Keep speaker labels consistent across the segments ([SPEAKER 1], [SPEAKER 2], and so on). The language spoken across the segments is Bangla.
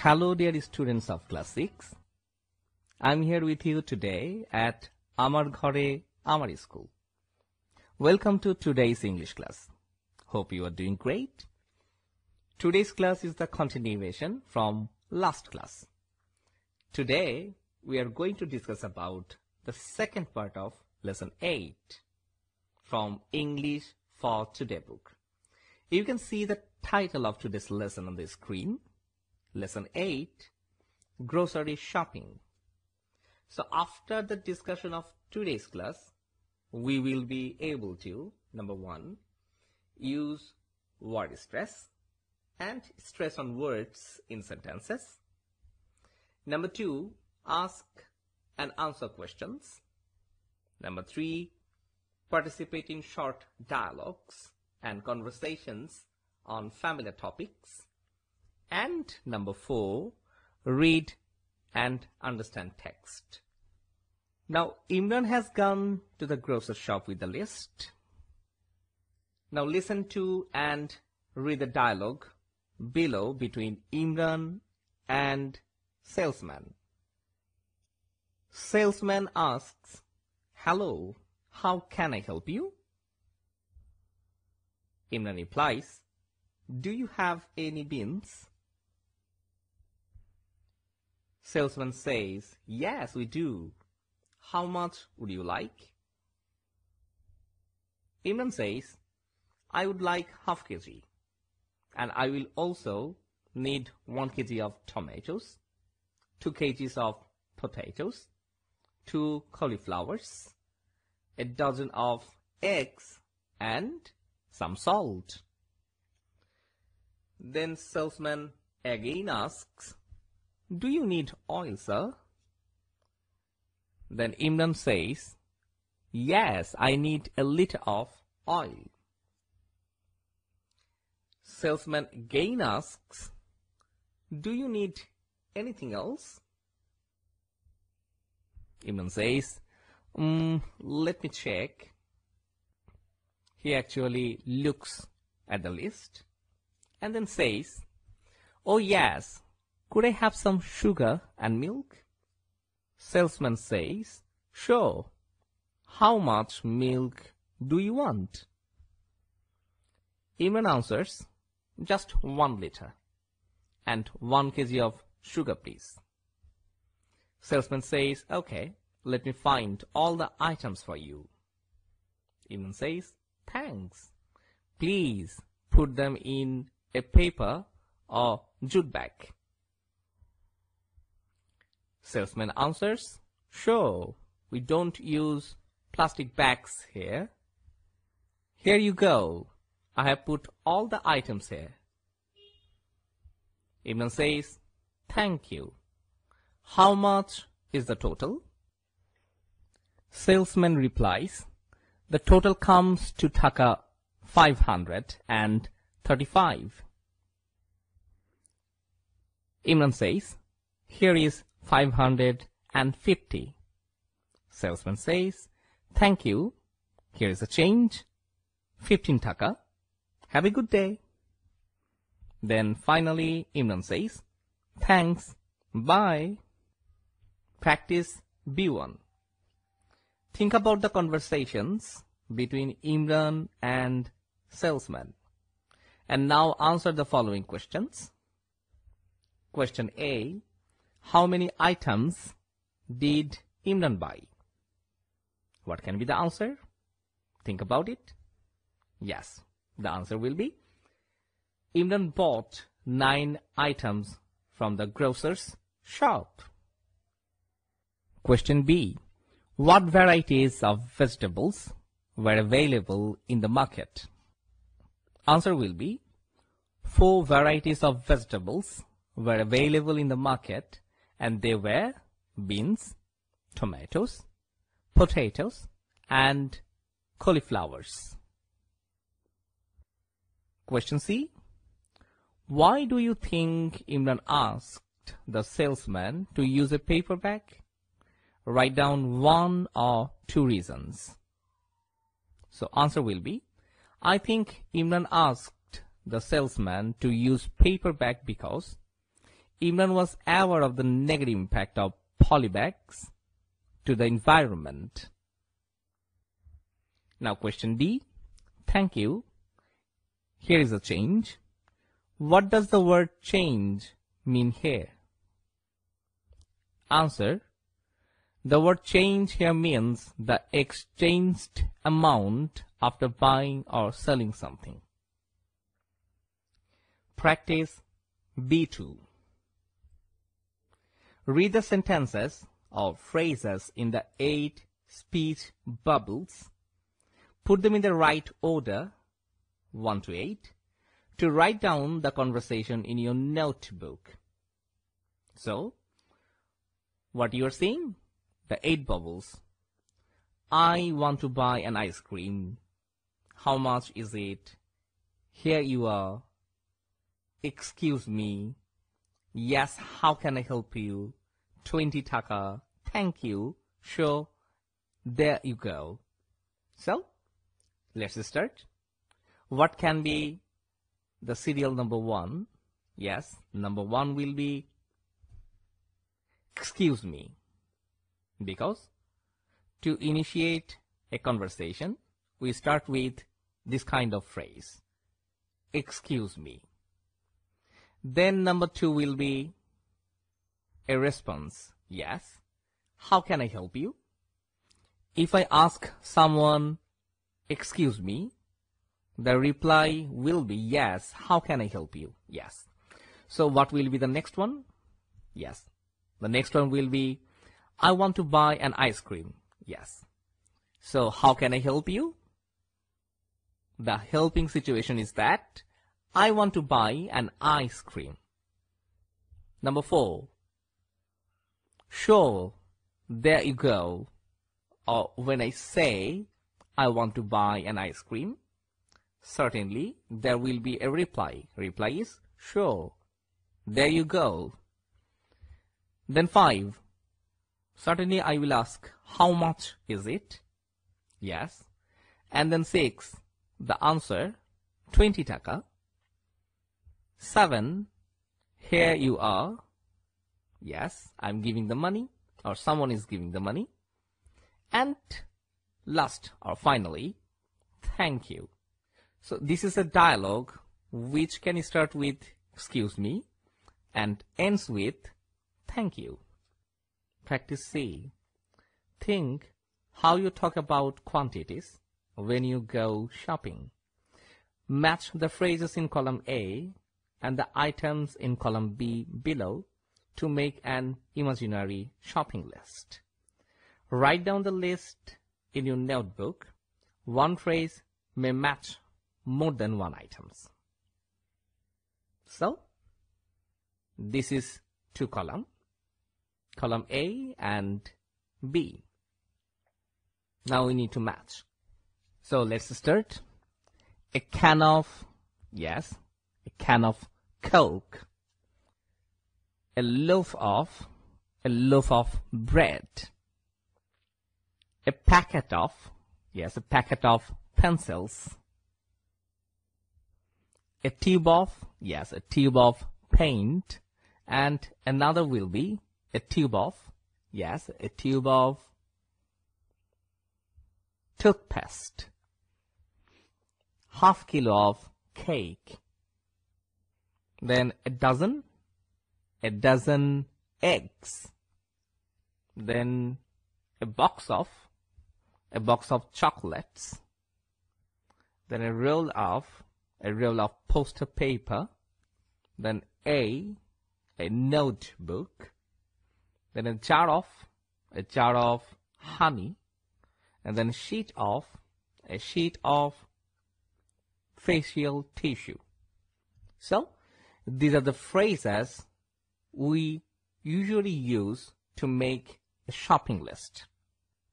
[SPEAKER 1] Hello dear students of class 6. I'm here with you today at Amar Ghore Amar School. Welcome to today's English class. Hope you are doing great. Today's class is the continuation from last class. Today we are going to discuss about the second part of lesson 8 from English for Today book. You can see the title of today's lesson on the screen. Lesson 8, Grocery Shopping. So after the discussion of today's class, we will be able to, number 1, use word stress and stress on words in sentences. Number 2, ask and answer questions. Number 3, participate in short dialogues and conversations on familiar topics. And number 4, read and understand text. Now, Imran has gone to the grocery shop with the list. Now listen to and read the dialogue below between Imran and salesman. Salesman asks, "Hello, how can I help you?" Imran replies, "Do you have any beans?" Salesman says, "Yes, we do. How much would you like?" Imran says, "I would like half kg, and I will also need 1 kg of tomatoes, 2 kgs of potatoes, 2 cauliflowers, a dozen of eggs, and some salt." Then salesman again asks, "Do you need oil, sir?" Then Imran says, "Yes, I need a liter of oil." Salesman again asks, "Do you need anything else?" Imran says, "Let me check." He actually looks at the list and then says, "Oh yes, could I have some sugar and milk?" Salesman says, "Sure. How much milk do you want?" Imran answers, "Just 1 liter and 1 kg of sugar, please." Salesman says, "Okay, let me find all the items for you." Imran says, "Thanks. Please put them in a paper or jute bag." Salesman answers, "Sure, we don't use plastic bags here." "Here you go. I have put all the items here." Imran says, "Thank you. How much is the total?" Salesman replies, "The total comes to Taka 535. Imran says, "Here is 550. Salesman says, "Thank you. Here is a change, 15 taka. Have a good day." Then finally Imran says, "Thanks. Bye." Practice B1. Think about the conversations between Imran and salesman. And now answer the following questions. Question A. How many items did Imran buy? What can be the answer? Think about it. Yes, the answer will be Imran bought 9 items from the grocer's shop. Question B. What varieties of vegetables were available in the market? Answer will be 4 varieties of vegetables were available in the market, and they were beans, tomatoes, potatoes, and cauliflowers. Question C. Why do you think Imran asked the salesman to use a paper bag? Write down 1 or 2 reasons. So answer will be, I think Imran asked the salesman to use paper bag because Imran was aware of the negative impact of polybags to the environment. Now question D. Thank you. Here is a change. What does the word change mean here? Answer. The word change here means the exchanged amount after buying or selling something. Practice B2. Read the sentences or phrases in the 8 speech bubbles. Put them in the right order, 1 to 8, to write down the conversation in your notebook. So, what you are seeing? The 8 bubbles. I want to buy an ice cream. How much is it? Here you are. Excuse me. Yes, how can I help you? 20 taka. Thank you. Sure. There you go. So, let's start. What can be the serial number 1? Yes, number 1 will be excuse me. Because to initiate a conversation, we start with this kind of phrase. Excuse me. Then number 2 will be a response. Yes. How can I help you? If I ask someone, excuse me, the reply will be yes. How can I help you? Yes. So what will be the next one? Yes. The next one will be, I want to buy an ice cream. Yes. So how can I help you? The helping situation is that I want to buy an ice cream. Number 4. Sure, there you go. Or when I say I want to buy an ice cream, certainly there will be a reply. Reply is sure, there you go. Then 5. Certainly I will ask, how much is it? Yes. And then 6. The answer, 20 taka. 7. Here you are. Yes, I'm giving the money, or someone is giving the money. And last or finally, thank you. So this is a dialogue which can start with excuse me and ends with thank you. Practice C. Think how you talk about quantities when you go shopping. Match the phrases in column A and the items in column B below to make an imaginary shopping list. Write down the list in your notebook. One phrase may match more than one items. So, this is 2 columns. Column A and B. Now we need to match. So let's start. A can of, yes, a can of Coke. A loaf of bread. A packet of, yes, a packet of pencils. A tube of, yes, a tube of paint. And another will be a tube of, yes, a tube of toothpaste. Half kilo of cake. Then a dozen eggs. Then a box of chocolates. Then a roll of poster paper. Then a notebook. Then a jar of honey. And then a sheet of facial tissue. So these are the phrases we usually use to make a shopping list.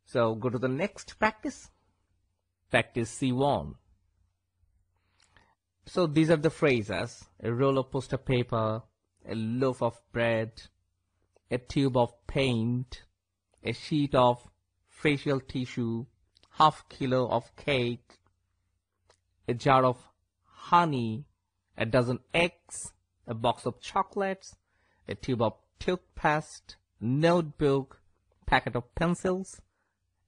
[SPEAKER 1] So go to the next practice. Practice C1. So these are the phrases: a roll of poster paper, a loaf of bread, a tube of paint, a sheet of facial tissue, half kilo of cake, a jar of honey, a dozen eggs, a box of chocolates, a tube of toothpaste, notebook, packet of pencils,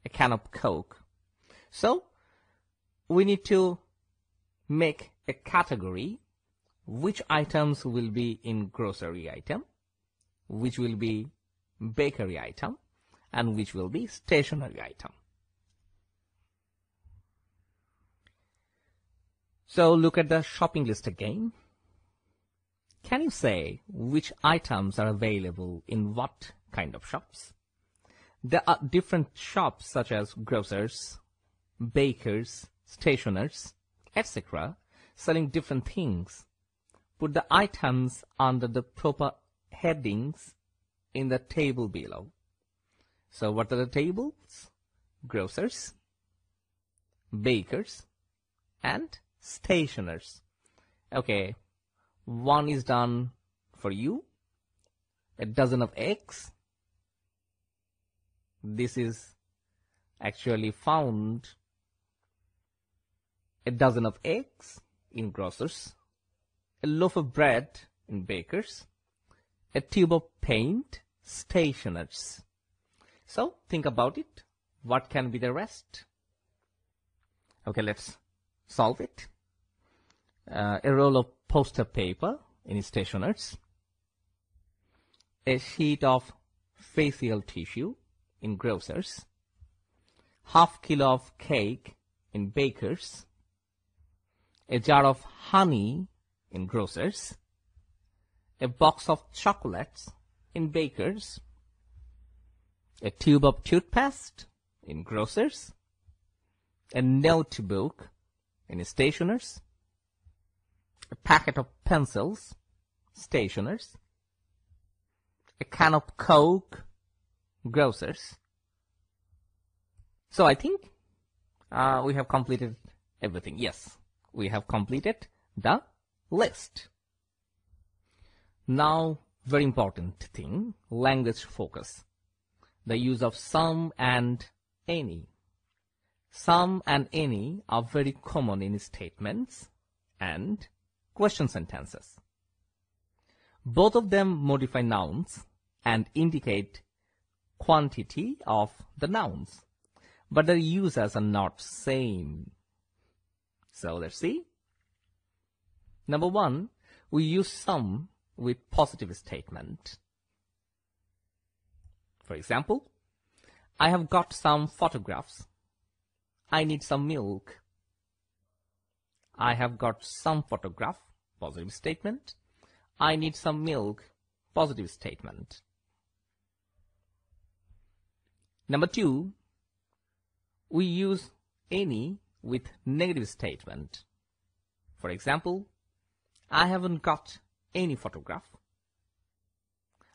[SPEAKER 1] a can of Coke. So we need to make a category which items will be in grocery item, which will be bakery item, and which will be stationery item. So look at the shopping list again. Can you say which items are available in what kind of shops? There are different shops such as grocers, bakers, stationers, etc., selling different things. Put the items under the proper headings in the table below. So what are the tables? Grocers, bakers, and stationers. Okay, one is done for you. A dozen of eggs. This is actually found a dozen of eggs in grocers, a loaf of bread in bakers, a tube of paint, stationers. So think about it. What can be the rest? Okay, let's solve it. A roll of poster paper in stationers, a sheet of facial tissue in grocers, half kilo of cake in bakers, a jar of honey in grocers, a box of chocolates in bakers, a tube of toothpaste in grocers, a notebook in stationers, a packet of pencils, stationers, a can of Coke, grocers. So I think we have completed everything. Yes, we have completed the list. Now, very important thing, language focus. The use of some and any. Some and any are very common in statements and question sentences. Both of them modify nouns and indicate quantity of the nouns, but their uses are not same. So let's see. Number one, we use some with positive statement. For example, I have got some photographs. I need some milk. I have got some photograph, positive statement. I need some milk, positive statement. Number two, we use any with negative statement. For example, I haven't got any photograph.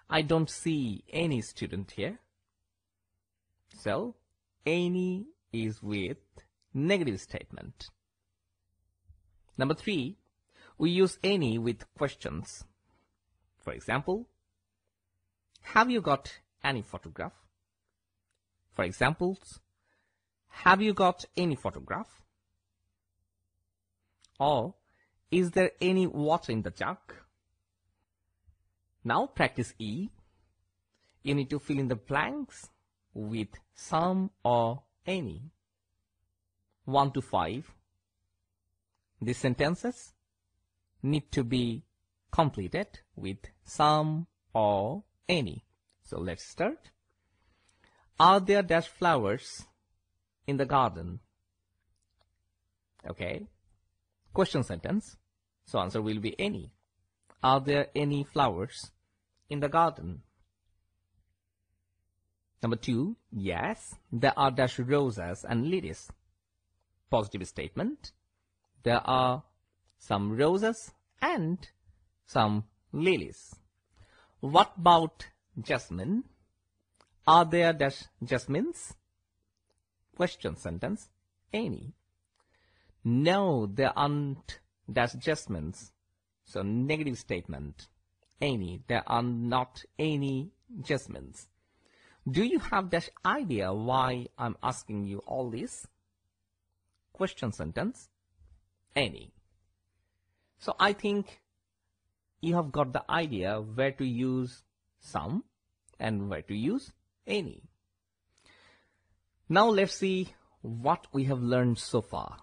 [SPEAKER 1] I don't see any student here. So, any is with negative statement. Number three, we use any with questions. For example, have you got any photograph? For examples, have you got any photograph? Or, is there any water in the jug? Now practice E. You need to fill in the blanks with some or any. 1 to 5. These sentences need to be completed with some or any. So let's start. Are there dash flowers in the garden? Okay. Question sentence. So answer will be any. Are there any flowers in the garden? Number two, yes, there are dash roses and lilies. Positive statement. There are some roses and some lilies. What about jasmine? Are there dash jasmines? Question sentence. Any. No, there aren't dash jasmines. So negative statement. Any. There are not any jasmines. Do you have dash idea why I'm asking you all this? Question sentence. Any. So I think you have got the idea where to use some and where to use any. Now let's see what we have learned so far.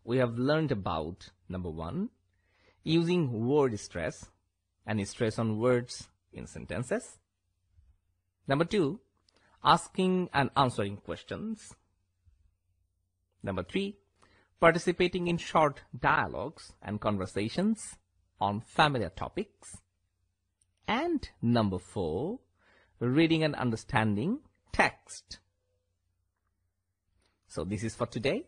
[SPEAKER 1] We have learned about, number 1, using word stress and stress on words in sentences. Number 2, asking and answering questions. Number 3, participating in short dialogues and conversations on familiar topics. And number 4, reading and understanding text. So this is for today.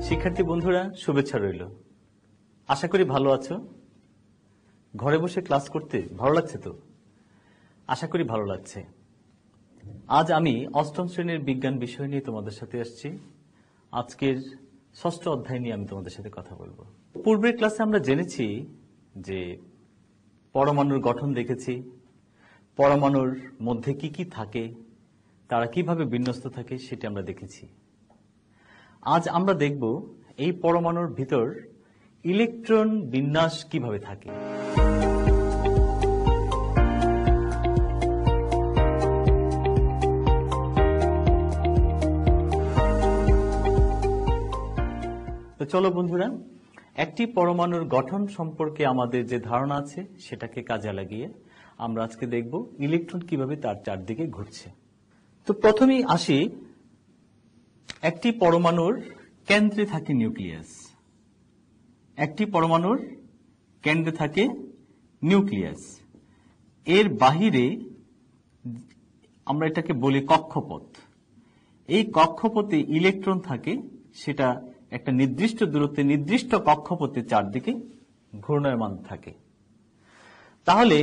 [SPEAKER 2] শিক্ষার্থী বন্ধুরা, শুভেচ্ছা রইল। আশা করি ভালো আছো। ঘরে বসে ক্লাস করতে ভালো লাগছে তো? আশা করি ভালো লাগছে। আজ আমি অষ্টম শ্রেণীর বিজ্ঞান বিষয় নিয়ে তোমাদের সাথে আসছি। আজকের ষষ্ঠ অধ্যায় নিয়ে আমি তোমাদের সাথে কথা বলবো। পূর্বের ক্লাসে আমরা জেনেছি যে পরমাণুর গঠন দেখেছি, পরমাণুর মধ্যে কি কি থাকে, তারা কিভাবে বিন্যস্ত থাকে সেটা আমরা দেখেছি। আজ আমরা দেখব এই পরমাণুর ভিতর ইলেকট্রন বিন্যাস কিভাবে থাকে। তো চলো বন্ধুরা, একটি পরমাণুর গঠন সম্পর্কে আমাদের যে ধারণা আছে সেটাকে কাজে লাগিয়ে আমরা আজকে দেখব ইলেকট্রন কিভাবে তার চারদিকে ঘুরছে। তো প্রথমেই আসি, একটি পরমাণুর কেন্দ্রে থাকে নিউক্লিয়াস। একটি পরমাণুর কেন্দ্রে থাকে নিউক্লিয়াস। এর বাহিরে আমরা এটাকে বলি কক্ষপথ। এই কক্ষপথে ইলেকট্রন থাকে, সেটা একটা নির্দিষ্ট দূরত্বে নির্দিষ্ট কক্ষপথে চারদিকে ঘূর্ণায়মান থাকে। তাহলে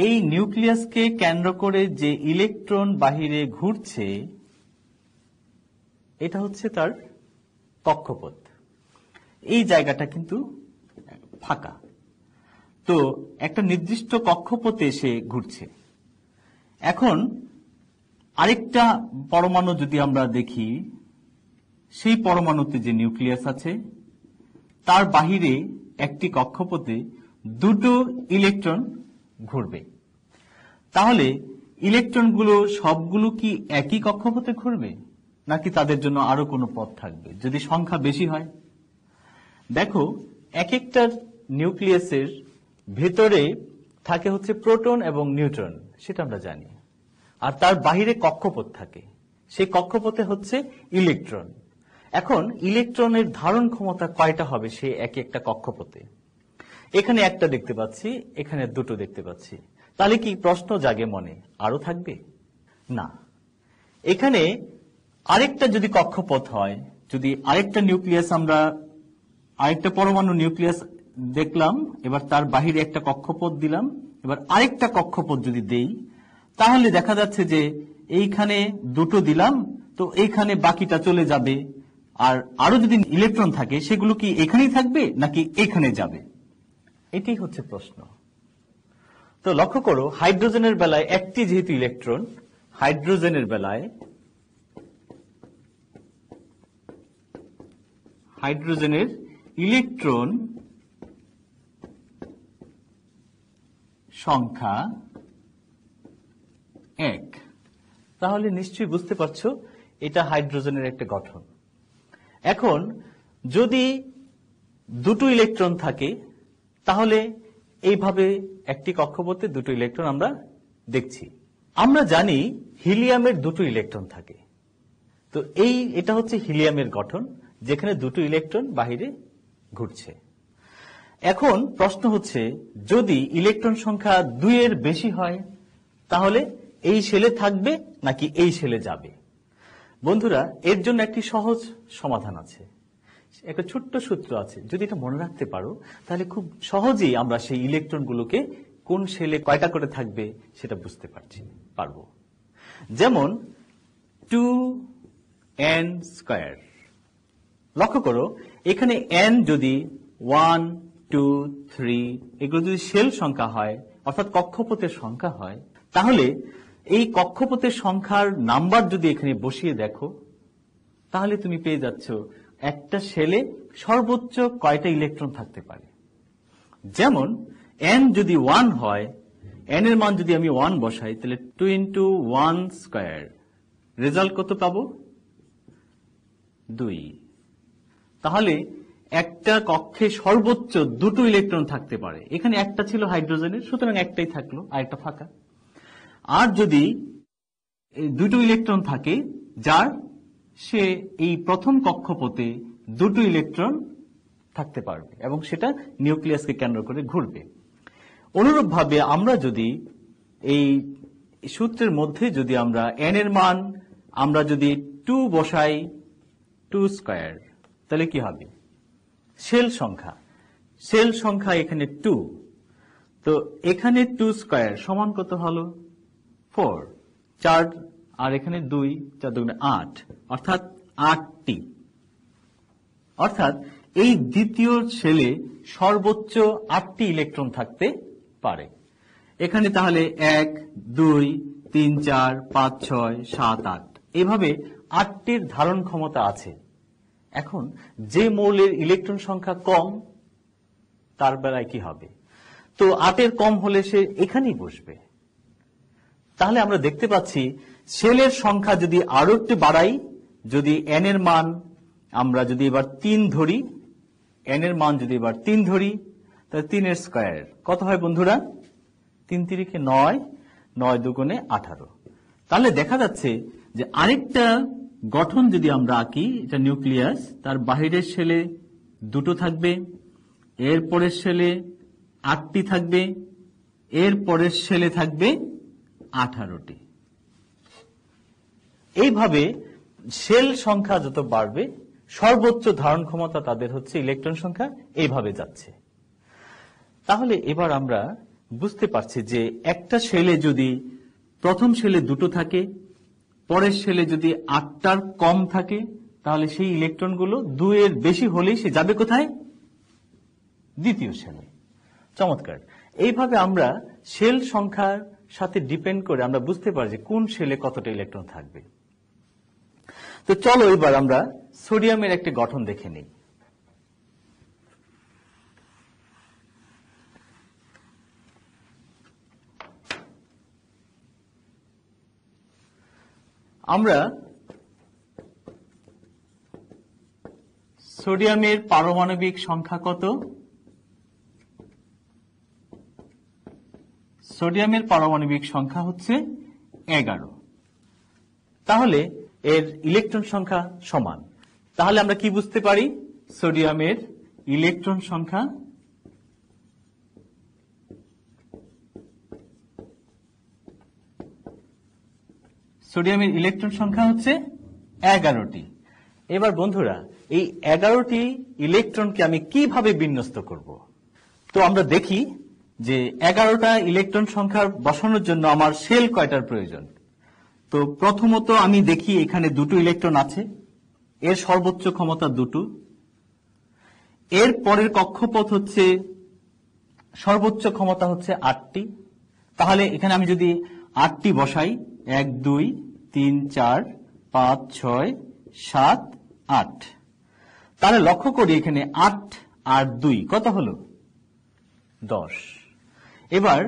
[SPEAKER 2] এই নিউক্লিয়াসকে কেন্দ্র করে যে ইলেকট্রন বাহিরে ঘুরছে এটা হচ্ছে তার কক্ষপথ। এই জায়গাটা কিন্তু ফাঁকা। তো একটা নির্দিষ্ট কক্ষপথে সে ঘুরছে। এখন আরেকটা পরমাণু যদি আমরা দেখি, সেই পরমাণুতে যে নিউক্লিয়াস আছে তার বাহিরে একটি কক্ষপথে দুটো ইলেকট্রন ঘুরবে। তাহলে ইলেকট্রনগুলো সবগুলো কি একই কক্ষপথে ঘুরবে, নাকি তাদের জন্য আরো কোনো পথ থাকবে যদি সংখ্যা বেশি হয়? দেখো, এক একটা নিউক্লিয়াসের ভেতরে থাকে হচ্ছে প্রোটন এবং নিউট্রন, সেটা আমরা জানি। আর তার বাহিরে কক্ষপথ থাকে, সেই কক্ষপথে হচ্ছে ইলেকট্রন। এখন ইলেকট্রনের ধারণ ক্ষমতা কয়টা হবে সে এক একটা কক্ষপথে? এখানে একটা দেখতে পাচ্ছি, এখানে দুটো দেখতে পাচ্ছি। তাহলে কি প্রশ্ন জাগে মনে, আরো থাকবে? না। এখানে আরেকটা যদি কক্ষপথ হয়, যদি আরেকটা নিউক্লিয়াস আমরা আরেকটা পরমাণু নিউক্লিয়াস দেখলাম, এবার তার বাহিরে একটা কক্ষপথ দিলাম, এবার আরেকটা কক্ষপথ যদি দেই, তাহলে দেখা যাচ্ছে যে এইখানে দুটো দিলাম, তো এইখানে বাকিটা চলে যাবে। আর আরো যদি ইলেকট্রন থাকে সেগুলো কি এখানেই থাকবে নাকি এখানে যাবে? এটাই হচ্ছে প্রশ্ন। তো লক্ষ্য করো, হাইড্রোজেনের বেলায় একটি যেহেতু ইলেকট্রন, হাইড্রোজেনের বেলায় হাইড্রোজেনের ইলেকট্রন সংখ্যা 1। তাহলে নিশ্চয়ই বুঝতে পারছো এটা হাইড্রোজেনের একটা গঠন। এখন যদি দুটো ইলেকট্রন থাকে, তাহলে এইভাবে একটি কক্ষপথে দুটো ইলেকট্রন আমরা দেখছি। আমরা জানি হিলিয়ামের দুটো ইলেকট্রন থাকে। তো এটা হচ্ছে হিলিয়ামের গঠন, যেখানে দুটো ইলেকট্রন বাহিরে ঘুরছে। এখন প্রশ্ন হচ্ছে, যদি ইলেকট্রন সংখ্যা 2 এর বেশি হয় তাহলে এই শেলে থাকবে নাকি এই শেলে যাবে? বন্ধুরা, এর জন্য একটি সহজ সমাধান আছে, একটা ছোট্ট সূত্র আছে। যদি এটা মনে রাখতে পারো তাহলে খুব সহজেই আমরা সেই ইলেকট্রনগুলোকে কোন শেলে কয়টা করে থাকবে সেটা বুঝতে পারবো। যেমন 2n²। লক্ষ্য করো, এখানে n যদি 1, 2, 3 এগুলো যদি শেল সংখ্যা হয়, অর্থাৎ কক্ষপথের সংখ্যা হয়, তাহলে এই কক্ষপথের সংখ্যার নাম্বার যদি এখানে বসিয়ে দেখো, তাহলে তুমি পেয়ে যাচ্ছ একটা শেলে সর্বোচ্চ কয়টা ইলেকট্রন থাকতে পারে। যেমন n যদি 1 হয়, n এর মান যদি আমি 1 বসাই, তাহলে 2 into 1 স্কয়ার, রেজাল্ট কত পাবো? 2। তাহলে একটা কক্ষে সর্বোচ্চ দুটো ইলেকট্রন থাকতে পারে। এখানে একটা ছিল হাইড্রোজেনের, সুতরাং একটাই থাকলো, আর একটা ফাঁকা। আর যদি দুটো ইলেকট্রন থাকে, যার সে এই প্রথম কক্ষপথে দুটো ইলেকট্রন থাকতে পারবে এবং সেটা নিউক্লিয়াসকে কেন্দ্র করে ঘুরবে। অনুরূপভাবে আমরা যদি এই সূত্রের মধ্যে যদি আমরা n এর মান আমরা যদি 2 বসাই, 2 স্কয়ার, তাহলে কি হবে? শেল সংখ্যা এখানে 2। তো এখানে 2 স্কয়ার সমান কত হলো? 4। 4 আর এখানে 2, 4 দুগুণে 8, অর্থাৎ 8টি। অর্থাৎ এই দ্বিতীয় শেলে সর্বোচ্চ 8টি ইলেকট্রন থাকতে পারে। এখানে তাহলে 1, 2, 3, 4, 5, 6, 7, 8 এভাবে 8টির ধারণ ক্ষমতা আছে। এখন যে মৌলের ইলেকট্রন সংখ্যা কম, তার বেলায় কি হবে? তো 8-এর কম হলে সে এখানেই বসবে। তাহলে আমরা দেখতে পাচ্ছি শেলের সংখ্যা যদি আরো একটু বাড়াই, যদি n এর মান আমরা যদি এবার 3 ধরি, n এর মান যদি এবার 3 ধরি, তাহলে 3 এর স্কয়ার কত হয় বন্ধুরা? 3 3 9, 9 দুগুণে 18। তাহলে দেখা যাচ্ছে যে আরেকটা গঠন যদি আমরা আঁকি, এটা নিউক্লিয়াস, তার বাহিরের শেলে দুটো থাকবে, এর পরের শেলে 8টি থাকবে, এর পরের শেলে থাকবে 18টি। এইভাবে শেল সংখ্যা যত বাড়বে, সর্বোচ্চ ধারণ ক্ষমতা তাদের হচ্ছে ইলেকট্রন সংখ্যা এইভাবে যাচ্ছে। তাহলে এবার আমরা বুঝতে পারছি যে একটা শেলে যদি প্রথম শেলে দুটো থাকে, পরের শেলে যদি 8টার কম থাকে, তাহলে সেই ইলেকট্রনগুলো 2 এর বেশি হলেই সে যাবে কোথায়? দ্বিতীয় শেলে। চমৎকার। এইভাবে আমরা শেল সংখ্যার সাথে ডিপেন্ড করে আমরা বুঝতে পারি যে কোন শেলে কতটা ইলেকট্রন থাকবে। তো চলো এবার আমরা সোডিয়ামের একটা গঠন দেখে নিই। আমরা সোডিয়ামের পারমাণবিক সংখ্যা কত? সোডিয়ামের পারমাণবিক সংখ্যা হচ্ছে 11। তাহলে এর ইলেকট্রন সংখ্যা সমান। তাহলে আমরা কি বুঝতে পারি? সোডিয়ামের ইলেকট্রন সংখ্যা হচ্ছে 11টি। এবার বন্ধুরা, এই 11টি ইলেকট্রনকে আমি কিভাবে বিন্যস্ত করব? তো আমরা দেখি যে 11টা ইলেকট্রন সংখ্যা বসানোর জন্য আমার শেল কয়টার প্রয়োজন। তো প্রথমত আমি দেখি এখানে দুটো ইলেকট্রন আছে, এর সর্বোচ্চ ক্ষমতা 2। এর পরের কক্ষপথ হচ্ছে সর্বোচ্চ ক্ষমতা হচ্ছে 8টি। তাহলে এখানে আমি যদি 8টি বসাই, 1, 2, 3, 4, 5, 6, 7, 8, তাহলে লক্ষ্য করি এখানে 8 আর 2 কত হলো? 10। এবার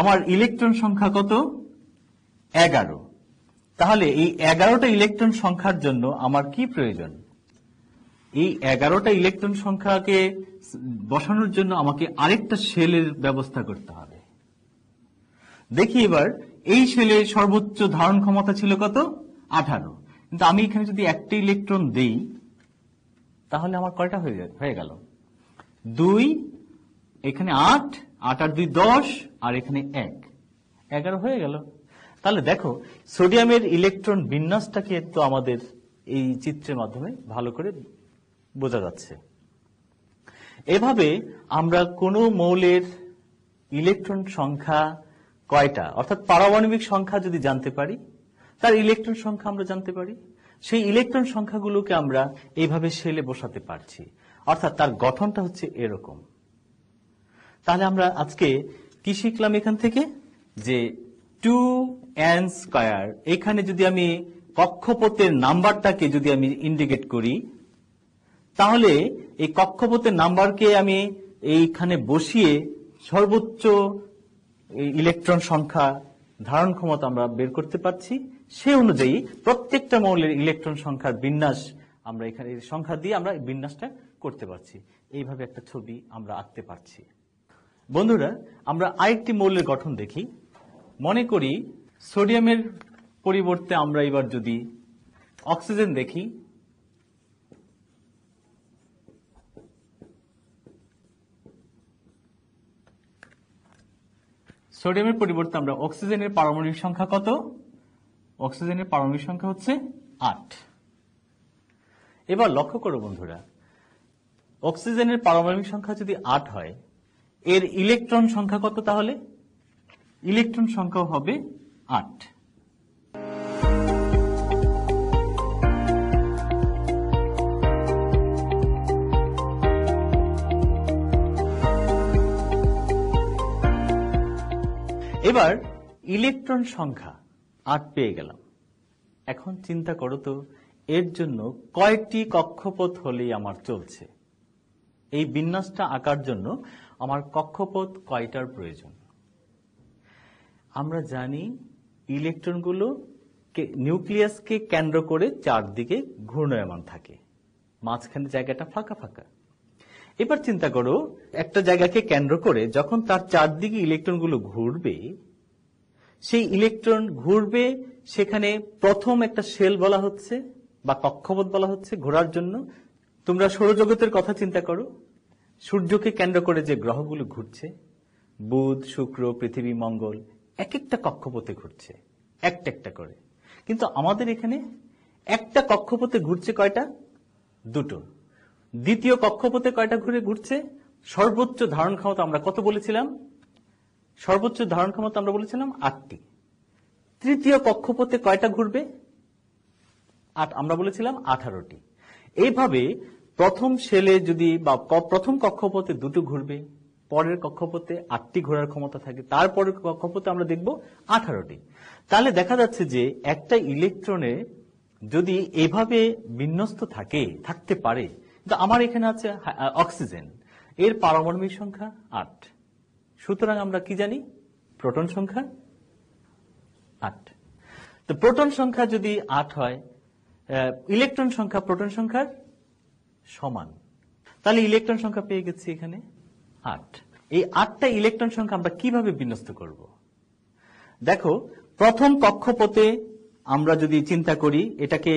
[SPEAKER 2] আমার ইলেকট্রন সংখ্যা কত? 11। তাহলে এই 11টা ইলেকট্রন সংখ্যার জন্য আমার কি প্রয়োজন? এই 11টা ইলেকট্রন সংখ্যাকে বসানোর জন্য আমাকে আরেকটা শেলের ব্যবস্থা করতে হবে। দেখি এবার এই শেলের সর্বোচ্চ ধারণ ক্ষমতা ছিল কত? 18। কিন্তু আমি এখানে যদি একটা ইলেকট্রন দেই, তাহলে আমার কয়টা হয়ে গেল? 2, এখানে 8, 8 আর 2 10, আর এখানে 1, 11 হয়ে গেল। তাহলে দেখো সোডিয়ামের ইলেকট্রন বিন্যাসটাকে তো আমাদের এই চিত্রের মাধ্যমে ভালো করে বোঝা যাচ্ছে। এভাবে আমরা কোনো মৌলের ইলেকট্রন সংখ্যা কয়টা, অর্থাৎ পারমাণবিক সংখ্যা যদি জানতে পারি, তার ইলেকট্রন সংখ্যা আমরা জানতে পারি। সেই ইলেকট্রন সংখ্যাগুলোকে আমরা এইভাবে শেলে বসাতে পারছি, অর্থাৎ তার গঠনটা হচ্ছে এরকম। তাহলে আমরা আজকে কি শিখলাম এখান থেকে? যে 2n²। এখানে যদি আমি কক্ষপথের নাম্বারটাকে যদি আমি ইন্ডিকেট করি, তাহলে এই কক্ষপথের নাম্বারকে আমি এইখানে বসিয়ে সর্বোচ্চ ইলেকট্রন সংখ্যা ধারণ ক্ষমতা আমরা বের করতে পারছি। সে অনুযায়ী প্রত্যেকটা মৌলের ইলেকট্রন সংখ্যার বিন্যাস আমরা এখানে সংখ্যা দিয়ে আমরা বিন্যাসটা করতে পারছি। এইভাবে একটা ছবি আমরা আঁকতে পারছি। বন্ধুরা, আমরা আরেকটি মৌলের গঠন দেখি। মনে করি সোডিয়ামের পরিবর্তে আমরা এবার যদি অক্সিজেন দেখি, সোডিয়ামের পরিবর্তে আমরা অক্সিজেনের পারমাণবিক সংখ্যা কত? অক্সিজেনের পারমাণবিক সংখ্যা হচ্ছে 8। এবার লক্ষ্য করো বন্ধুরা, অক্সিজেনের পারমাণবিক সংখ্যা যদি 8 হয়, এর ইলেকট্রন সংখ্যা কত? তাহলে ইলেকট্রন সংখ্যা হবে 8। এবার ইলেকট্রন সংখ্যা 8 পেয়ে গেলাম। এখন চিন্তা করো তো, এর জন্য কয়টি কক্ষপথ হলেই আমার চলছে? এই বিন্যাসটা আঁকার জন্য আমার কক্ষপথ কয়টার প্রয়োজন? আমরা জানি ইলেকট্রনগুলো নিউক্লিয়াসকে কেন্দ্র করে চারদিকে ঘূর্ণায়মান থাকে, মাঝখানে জায়গাটা ফাঁকা ফাঁকা। এবার চিন্তা করো, একটা জায়গাকে কেন্দ্র করে যখন তার চারদিকে ইলেকট্রনগুলো ঘুরবে, সেই ইলেকট্রন ঘুরবে, সেখানে প্রথম একটা শেল বলা হচ্ছে বা কক্ষপথ বলা হচ্ছে ঘোরার জন্য। তোমরা সৌরজগতের কথা চিন্তা করো, সূর্যকে কেন্দ্র করে যে গ্রহগুলো ঘুরছে, বুধ, শুক্র, পৃথিবী, মঙ্গল, এক একটা কক্ষপথে ঘুরছে একটা একটা করে। কিন্তু আমাদের এখানে একটা কক্ষপথে ঘুরছে কয়টা? দুটো। দ্বিতীয় কক্ষপথে কয়টা ঘুরছে? সর্বোচ্চ ধারণ ক্ষমতা আমরা কত বলেছিলাম? সর্বোচ্চ ধারণ ক্ষমতা আমরা বলেছিলাম 8টি। তৃতীয় কক্ষপথে কয়টা ঘুরবে? আমরা বলেছিলাম 18টি। এইভাবে প্রথম শেলে যদি বা প্রথম কক্ষপথে দুটো ঘুরবে, পরের কক্ষপথে 8টি ঘোরার ক্ষমতা থাকে, তারপরের কক্ষপথে আমরা দেখব 18টি। তাহলে দেখা যাচ্ছে যে একটা ইলেকট্রনে যদি এভাবে বিন্যস্ত থাকতে পারে, কিন্তু আমার এখানে আছে অক্সিজেন, এর পারমাণবিক সংখ্যা 8। সুতরাং আমরা কি জানি? প্রোটন সংখ্যা 8। তো প্রোটন সংখ্যা যদি 8 হয়, ইলেকট্রন সংখ্যা প্রোটন সংখ্যার সমান। তাহলে ইলেকট্রন সংখ্যা পেয়ে গেছি এখানে 8। এই 8টা ইলেকট্রন সংখ্যা আমরা কিভাবে বিন্যস্ত করব? দেখো, প্রথম কক্ষপথে আমরা যদি চিন্তা করি, এটাকে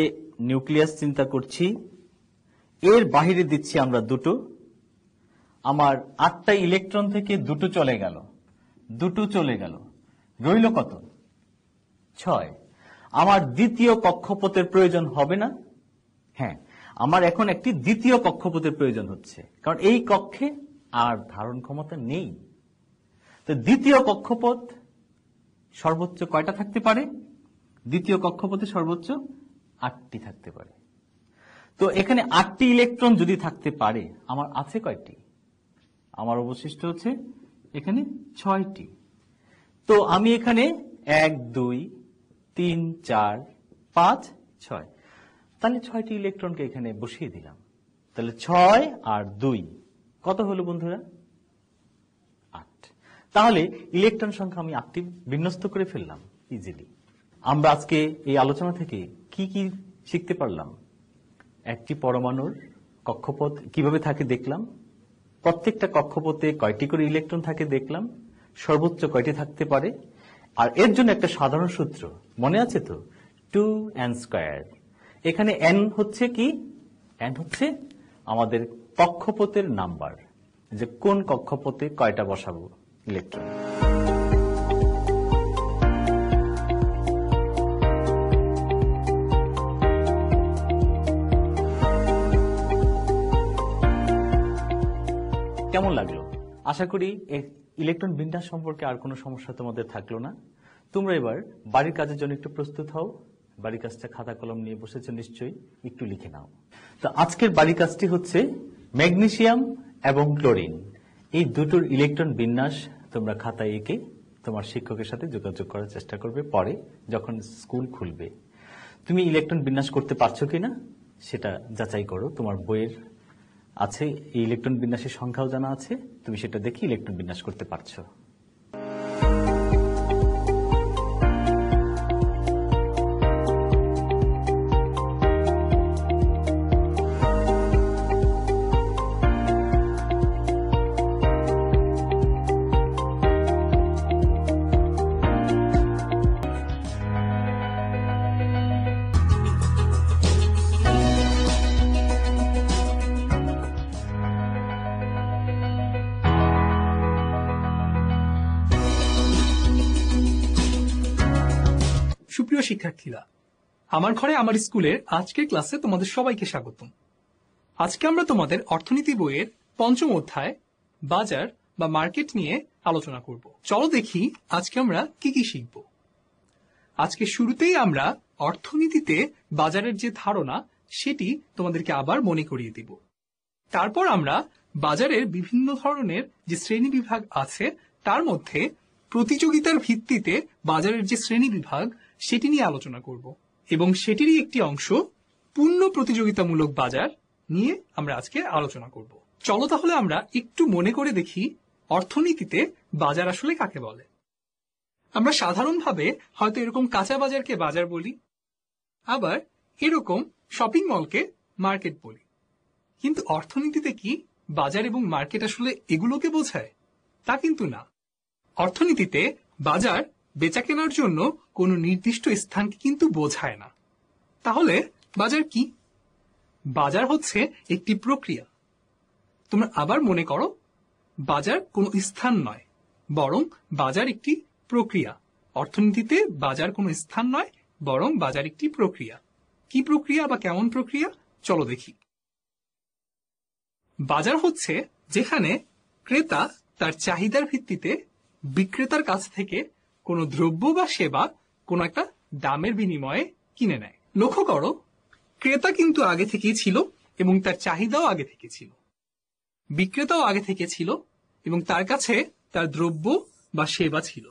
[SPEAKER 2] নিউক্লিয়াস চিন্তা করছি, এর বাহিরে দিচ্ছি আমরা দুটো। আমার 8টা ইলেকট্রন থেকে দুটো চলে গেল, রইল কত? 6। আমার দ্বিতীয় কক্ষপথের প্রয়োজন হবে না? হ্যাঁ, আমার এখন একটি দ্বিতীয় কক্ষপথের প্রয়োজন হচ্ছে, কারণ এই কক্ষে আর ধারণ ক্ষমতা নেই। তো দ্বিতীয় কক্ষপথ সর্বোচ্চ কয়টা থাকতে পারে? দ্বিতীয় কক্ষপথে সর্বোচ্চ 8টি থাকতে পারে। তো এখানে 8টি ইলেকট্রন যদি থাকতে পারে, আমার আছে কয়টি? আমার অবশিষ্ট হচ্ছে এখানে 6টি। তো আমি এখানে 1 2 3 4 5 6, তাহলে 6টি ইলেকট্রনকে এখানে বসিয়ে দিলাম। তাহলে 6 আর 2 কত হলো বন্ধুরা? 8। তাহলে ইলেকট্রন সংখ্যা আমি 8টি বিন্যস্ত করে ফেললাম ইজিলি। আমরা আজকে এই আলোচনা থেকে কি কি শিখতে পারলাম? একটি পরমাণুর কক্ষপথ কিভাবে থাকে দেখলাম, প্রত্যেকটা কক্ষপথে কয়টি করে ইলেকট্রন থাকে দেখলাম, সর্বোচ্চ কয়টি থাকতে পারে, আর এর জন্য একটা সাধারণ সূত্র মনে আছে তো, 2n²। এখানে n হচ্ছে কি? n হচ্ছে আমাদের কক্ষপথের নাম্বার, যে কোন কক্ষপথে কয়টা বসাবো ইলেকট্রন। কেমন লাগলো? আশা করি ইলেকট্রন বিন্যাস সম্পর্কে আর কোনো সমস্যা তোমাদের থাকলো না। তোমরা এবার বাড়ির কাজের জন্য একটু প্রস্তুত হও। বাড়ির কাজটা খাতা কলম নিয়ে বসেছো নিশ্চয়ই, একটু লিখে নাও। তো আজকের বাড়ির কাজটি হচ্ছে ম্যাগনেসিয়াম এবং ক্লোরিন, এই দুটোর ইলেকট্রন বিন্যাস তোমরা খাতায় এঁকে তোমার শিক্ষকের সাথে যোগাযোগ করার চেষ্টা করবে পরে যখন স্কুল খুলবে। তুমি ইলেকট্রন বিন্যাস করতে পারছো কিনা সেটা যাচাই করো। তোমার বইয়ের আছে এই ইলেকট্রন বিন্যাসের সংখ্যাও জানা আছে, তুমি সেটা দেখে ইলেকট্রন বিন্যাস করতে পারছো।
[SPEAKER 3] সুপ্রিয় শিক্ষার্থীরা, আমার ঘরে আমার স্কুলের আজকের ক্লাসে তোমাদের সবাইকে স্বাগতম। আজকে আমরা তোমাদের অর্থনীতি বইয়ের পঞ্চম অধ্যায় বাজার বা মার্কেট নিয়ে আলোচনা করব। চলো দেখি আজকে আমরা কি কি শিখব। আজকে শুরুতেই আমরা অর্থনীতিতে বাজারের যে ধারণা সেটি তোমাদেরকে আবার মনে করিয়ে দিব। তারপর আমরা বাজারের বিভিন্ন ধরনের যে শ্রেণী বিভাগ আছে তার মধ্যে প্রতিযোগিতার ভিত্তিতে বাজারের যে শ্রেণী বিভাগ সেটি নিয়ে আলোচনা করব এবং সেটিরই একটি অংশ পূর্ণ প্রতিযোগিতামূলক বাজার নিয়ে আমরা আজকে আলোচনা করব। চলো তাহলে আমরা একটু মনে করে দেখি অর্থনীতিতে বাজার আসলে কাকে বলে। আমরা সাধারণভাবে হয়তো এরকম কাঁচা বাজারকে বাজার বলি, আবার এরকম শপিং মলকে মার্কেট বলি। কিন্তু অর্থনীতিতে কি বাজার এবং মার্কেট আসলে এগুলোকে বোঝায়? তা কিন্তু না। অর্থনীতিতে বাজার বেচা কেনার জন্য কোনো নির্দিষ্ট স্থানকে কিন্তু বোঝায় না। তাহলে বাজার কি? বাজার হচ্ছে একটি প্রক্রিয়া। তোমরা আবার মনে করো, বাজার কোনো স্থান নয়, বরং বাজার একটি প্রক্রিয়া। অর্থনীতিতে বাজার কোনো স্থান নয়, বরং বাজার একটি প্রক্রিয়া। কি প্রক্রিয়া বা কেমন প্রক্রিয়া? চলো দেখি। বাজার হচ্ছে যেখানে ক্রেতা তার চাহিদার ভিত্তিতে বিক্রেতার কাছ থেকে কোনো দ্রব্য বা সেবা কোনো একটা দামের বিনিময়ে কিনে নেয়। লক্ষ্য করো, ক্রেতা কিন্তু আগে থেকেই ছিল এবং তার চাহিদাও আগে থেকে ছিল, বিক্রেতাও আগে থেকে ছিল এবং তার কাছে তার দ্রব্য বা সেবা ছিল।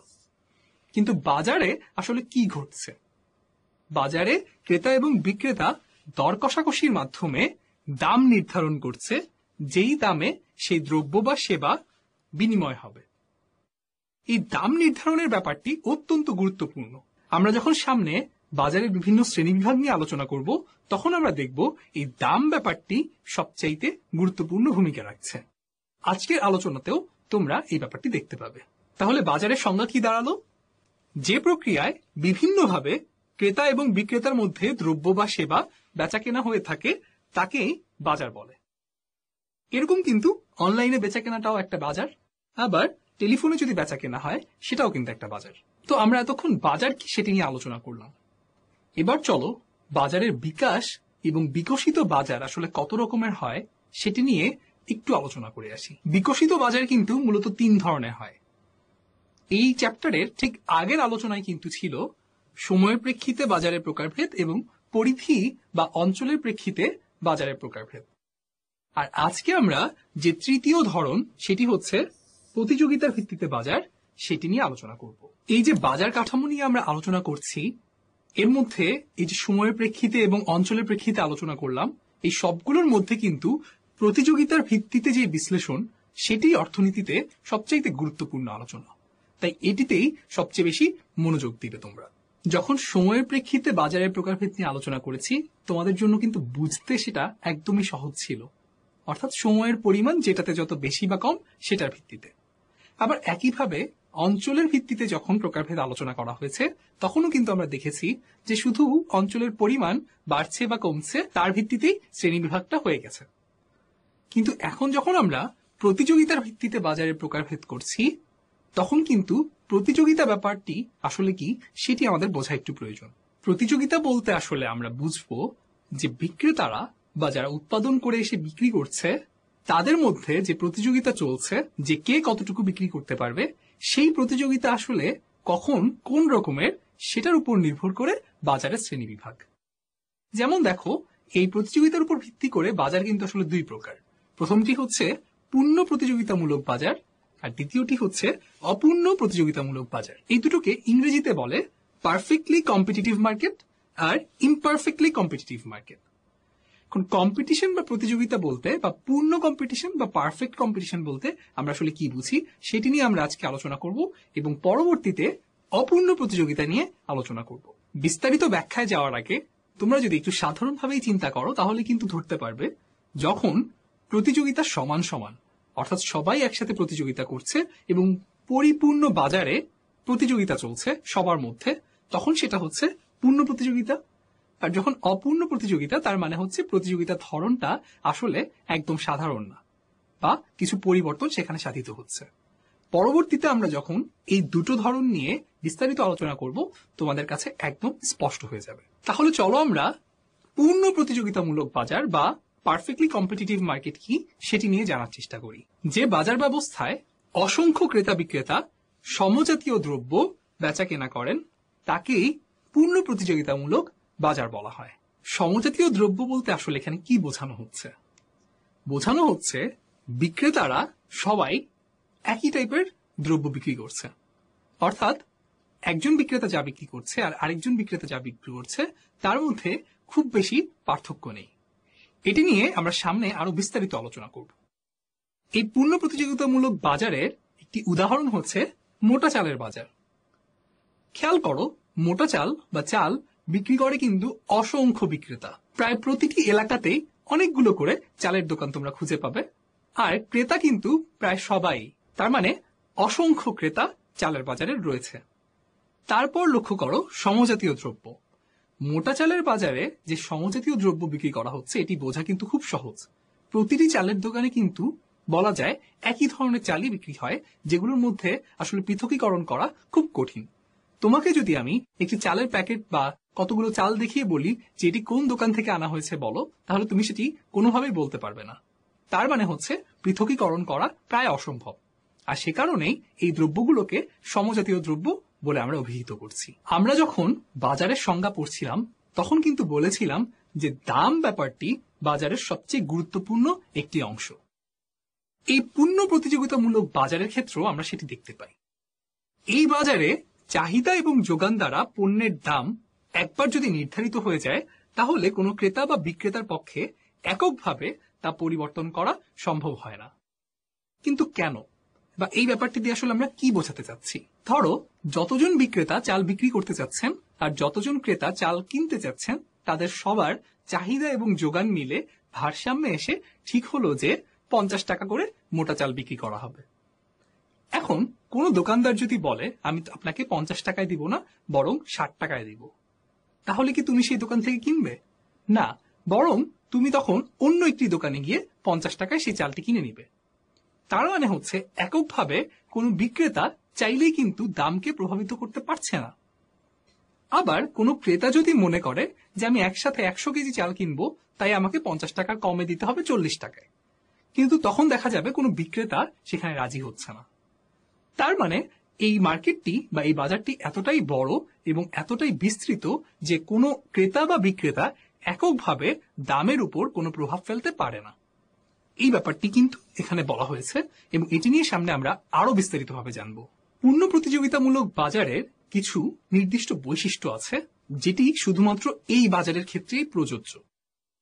[SPEAKER 3] কিন্তু বাজারে আসলে কি ঘটছে? বাজারে ক্রেতা এবং বিক্রেতা দর কষাকষির মাধ্যমে দাম নির্ধারণ করছে, যেই দামে সেই দ্রব্য বা সেবা বিনিময় হবে। এই দাম নির্ধারণের ব্যাপারটি অত্যন্ত গুরুত্বপূর্ণ। আমরা যখন সামনে বাজারের বিভিন্ন শ্রেণীবিভাগ নিয়ে আলোচনা করব, তখন আমরা দেখব এই দাম ব্যাপারটি সবচাইতে গুরুত্বপূর্ণ ভূমিকা রাখছে। আজকের আলোচনাতেও তোমরা এই ব্যাপারটি দেখতে পাবে। তাহলে বাজারের সংজ্ঞা কি দাঁড়ালো? যে প্রক্রিয়ায় বিভিন্নভাবে ক্রেতা এবং বিক্রেতার মধ্যে দ্রব্য বা সেবা বেচা কেনা হয়ে থাকে তাকেই বাজার বলে। এরকম কিন্তু অনলাইনে বেচা কেনাটাও একটা বাজার, আবার টেলিফোনে যদি বেচা কেনা হয় সেটাও কিন্তু একটা বাজার। তো আমরা এতক্ষণ বাজার কি সেটি নিয়ে আলোচনা করলাম। এবার চলো বাজারের বিকাশ এবং বিকশিত বাজার আসলে কত রকমের হয় সেটি নিয়ে একটু আলোচনা করে আসি। বিকশিত বাজার কিন্তু মূলত 3 ধরনের হয়। এই চ্যাপ্টারের ঠিক আগের আলোচনায় কিন্তু ছিল সময়ের প্রেক্ষিতে বাজারের প্রকারভেদ এবং পরিধি বা অঞ্চলের প্রেক্ষিতে বাজারের প্রকারভেদ। আর আজকে আমরা যে তৃতীয় ধরন সেটি হচ্ছে প্রতিযোগিতার ভিত্তিতে বাজার, সেটি নিয়ে আলোচনা করব। এই যে বাজার কাঠামো নিয়ে আমরা আলোচনা করছি, এর মধ্যে এই যে সময়ের প্রেক্ষিতে এবং অঞ্চলের প্রেক্ষিতে আলোচনা করলাম, এই সবগুলোর মধ্যে কিন্তু প্রতিযোগিতার ভিত্তিতে যে বিশ্লেষণ সেটি অর্থনীতিতে সবচাইতে গুরুত্বপূর্ণ আলোচনা। তাই এটিতেই সবচেয়ে বেশি মনোযোগ দিবে তোমরা। যখন সময়ের প্রেক্ষিতে বাজারের প্রকারভেদ নিয়ে আলোচনা করেছি, তোমাদের জন্য কিন্তু বুঝতে সেটা একদমই সহজ ছিল। অর্থাৎ সময়ের পরিমাণ যেটাতে যত বেশি বা কম সেটার ভিত্তিতে। আবার একইভাবে অঞ্চলের ভিত্তিতে যখন প্রকারভেদ আলোচনা করা হয়েছে, তখনও কিন্তু আমরা দেখেছি যে শুধু অঞ্চলের পরিমাণ বাড়ছে বা কমছে তার ভিত্তিতেই শ্রেণী বিভাগটা হয়ে গেছে। কিন্তু এখন যখন আমরা প্রতিযোগিতার ভিত্তিতে বাজারের প্রকারভেদ করছি, তখন কিন্তু প্রতিযোগিতা ব্যাপারটি আসলে কি সেটি আমাদের বোঝা একটু প্রয়োজন। প্রতিযোগিতা বলতে আসলে আমরা বুঝবো যে বিক্রেতারা বা যারা উৎপাদন করে এসে বিক্রি করছে তাদের মধ্যে যে প্রতিযোগিতা চলছে, যে কে কতটুকু বিক্রি করতে পারবে, সেই প্রতিযোগিতা আসলে কখন কোন রকমের সেটার উপর নির্ভর করে বাজারের শ্রেণীবিভাগ। যেমন দেখো, এই প্রতিযোগিতার উপর ভিত্তি করে বাজার কিন্তু আসলে 2 প্রকার। প্রথমটি হচ্ছে পূর্ণ প্রতিযোগিতামূলক বাজার আর দ্বিতীয়টি হচ্ছে অপূর্ণ প্রতিযোগিতামূলক বাজার। এই দুটোকে ইংরেজিতে বলে পারফেক্টলি কম্পিটিটিভ মার্কেট আর ইমপারফেক্টলি কম্পিটিটিভ মার্কেট। এখন কম্পিটিশন বা প্রতিযোগিতা বলতে বা পূর্ণ কম্পিটিশন বা পারফেক্ট কম্পিটিশন বলতে আমরা আসলে কি বুঝি সেটি নিয়ে আমরা আজকে আলোচনা করব এবং পরবর্তীতে অপূর্ণ প্রতিযোগিতা নিয়ে আলোচনা করব। বিস্তারিত ব্যাখ্যায় যাওয়ার আগে তোমরা যদি একটু সাধারণভাবেই চিন্তা করো তাহলে কিন্তু ধরতে পারবে যখন প্রতিযোগিতা সমান সমান, অর্থাৎ সবাই একসাথে প্রতিযোগিতা করছে এবং পরিপূর্ণ বাজারে প্রতিযোগিতা চলছে সবার মধ্যে, তখন সেটা হচ্ছে পূর্ণ প্রতিযোগিতা। আর যখন অপূর্ণ প্রতিযোগিতা তার মানে হচ্ছে প্রতিযোগিতার ধরনটা আসলে একদম সাধারণ না বা কিছু পরিবর্তন সেখানে সাধিত হচ্ছে। পরবর্তীতে আমরা যখন এই দুটো ধরন নিয়ে বিস্তারিত আলোচনা করব তোমাদের কাছে একদম স্পষ্ট হয়ে যাবে। তাহলে চলো আমরা পূর্ণ প্রতিযোগিতামূলক বাজার বা পারফেক্টলি কম্পিটিটিভ মার্কেট কি সেটি নিয়ে জানার চেষ্টা করি। যে বাজার ব্যবস্থায় অসংখ্য ক্রেতা বিক্রেতা সমজাতীয় দ্রব্য বেচা কেনা করেন তাকেই পূর্ণ প্রতিযোগিতামূলক বাজার বলা হয়। সমজাতীয় দ্রব্য বলতে আসলে এখানে কি বোঝানো হচ্ছে? বোঝানো হচ্ছে বিক্রেতারা সবাই একই টাইপের দ্রব্য বিক্রি করছে, অর্থাৎ একজন বিক্রেতা যা বিক্রি করছে আর আরেকজন বিক্রেতা যা বিক্রি করছে তার মধ্যে খুব বেশি পার্থক্য নেই। এটি নিয়ে আমরা সামনে আরো বিস্তারিত আলোচনা করব। এই পূর্ণ প্রতিযোগিতামূলক বাজারের একটি উদাহরণ হচ্ছে মোটা চালের বাজার। খেয়াল করো, মোটা চাল বা চাল বিক্রি করে কিন্তু অসংখ্য বিক্রেতা। প্রায় প্রতিটি এলাকাতেই অনেকগুলো করে চালের দোকান তোমরা খুঁজে পাবে, আর ক্রেতা কিন্তু প্রায় সবাই। তার মানে অসংখ্য ক্রেতা চালের বাজারে রয়েছে। তারপর লক্ষ্য করো সমজাতীয় দ্রব্য। মোটা চালের বাজারে যে সমজাতীয় দ্রব্য বিক্রি করা হচ্ছে এটি বোঝা কিন্তু খুব সহজ। প্রতিটি চালের দোকানে কিন্তু বলা যায় একই ধরনের চালই বিক্রি হয়, যেগুলোর মধ্যে আসলে পৃথকীকরণ করা খুব কঠিন। তোমাকে যদি আমি একটি চালের প্যাকেট বা কতগুলো চাল দেখিয়ে বলি যে এটি কোন দোকান থেকে আনা হয়েছে বলো, তাহলে তুমি সেটি কোনোভাবেই বলতে পারবে না। তার মানে হচ্ছে পৃথকীকরণ করা প্রায় অসম্ভব। আর সে কারণেই এই দ্রব্যগুলোকে সমজাতীয় দ্রব্য বলে আমরা অভিহিত করছি। আমরা যখন বাজারের সংজ্ঞা পড়ছিলাম তখন কিন্তু বলেছিলাম যে দাম ব্যাপারটি বাজারের সবচেয়ে গুরুত্বপূর্ণ একটি অংশ। এই পূর্ণ প্রতিযোগিতামূলক বাজারের ক্ষেত্রেও আমরা সেটি দেখতে পাই। এই বাজারে চাহিদা এবং যোগান দ্বারা পণ্যের দাম একবার যদি নির্ধারিত হয়ে যায় তাহলে কোনো ক্রেতা বা বিক্রেতার পক্ষে এককভাবে তা পরিবর্তন করা সম্ভব হয় না। কিন্তু কেন, বা এই ব্যাপারটি দিয়ে আসলে আমরা কি বোঝাতে চাচ্ছি? ধরো যতজন বিক্রেতা চাল বিক্রি করতে চাচ্ছেন আর যতজন ক্রেতা চাল কিনতে চাচ্ছেন তাদের সবার চাহিদা এবং যোগান মিলে ভারসাম্যে এসে ঠিক হলো যে 50 টাকা করে মোটা চাল বিক্রি করা হবে। এখন কোন দোকানদার যদি বলে আমি আপনাকে 50 টাকায় দিব না, বরং 60 টাকায় দিব, তাহলে কি তুমি সেই দোকান থেকে কিনবে? না, বরং তুমি তখন অন্য একটি দোকানে গিয়ে 50 টাকায় সেই চালটি কিনে নিবে। তার মানে হচ্ছে এককভাবে কোনো বিক্রেতা চাইলেই কিন্তু দামকে প্রভাবিত করতে পারছে না। আবার কোনো ক্রেতা যদি মনে করে যে আমি একসাথে 100 কেজি চাল কিনবো, তাই আমাকে 50 টাকা কমে দিতে হবে 40 টাকায়, কিন্তু তখন দেখা যাবে কোনো বিক্রেতা সেখানে রাজি হচ্ছে না। তার মানে এই মার্কেটটি বা এই বাজারটি এতটাই বড় এবং এতটাই বিস্তৃত যে কোনো ক্রেতা বা বিক্রেতা এককভাবে দামের উপর কোনো প্রভাব ফেলতে পারে না। এই ব্যাপারটি কিন্তু এখানে বলা হয়েছে এবং এটি নিয়ে সামনে আমরা আরো বিস্তারিতভাবে জানব। পূর্ণ প্রতিযোগিতামূলক বাজারের কিছু নির্দিষ্ট বৈশিষ্ট্য আছে যেটি শুধুমাত্র এই বাজারের ক্ষেত্রেই প্রযোজ্য।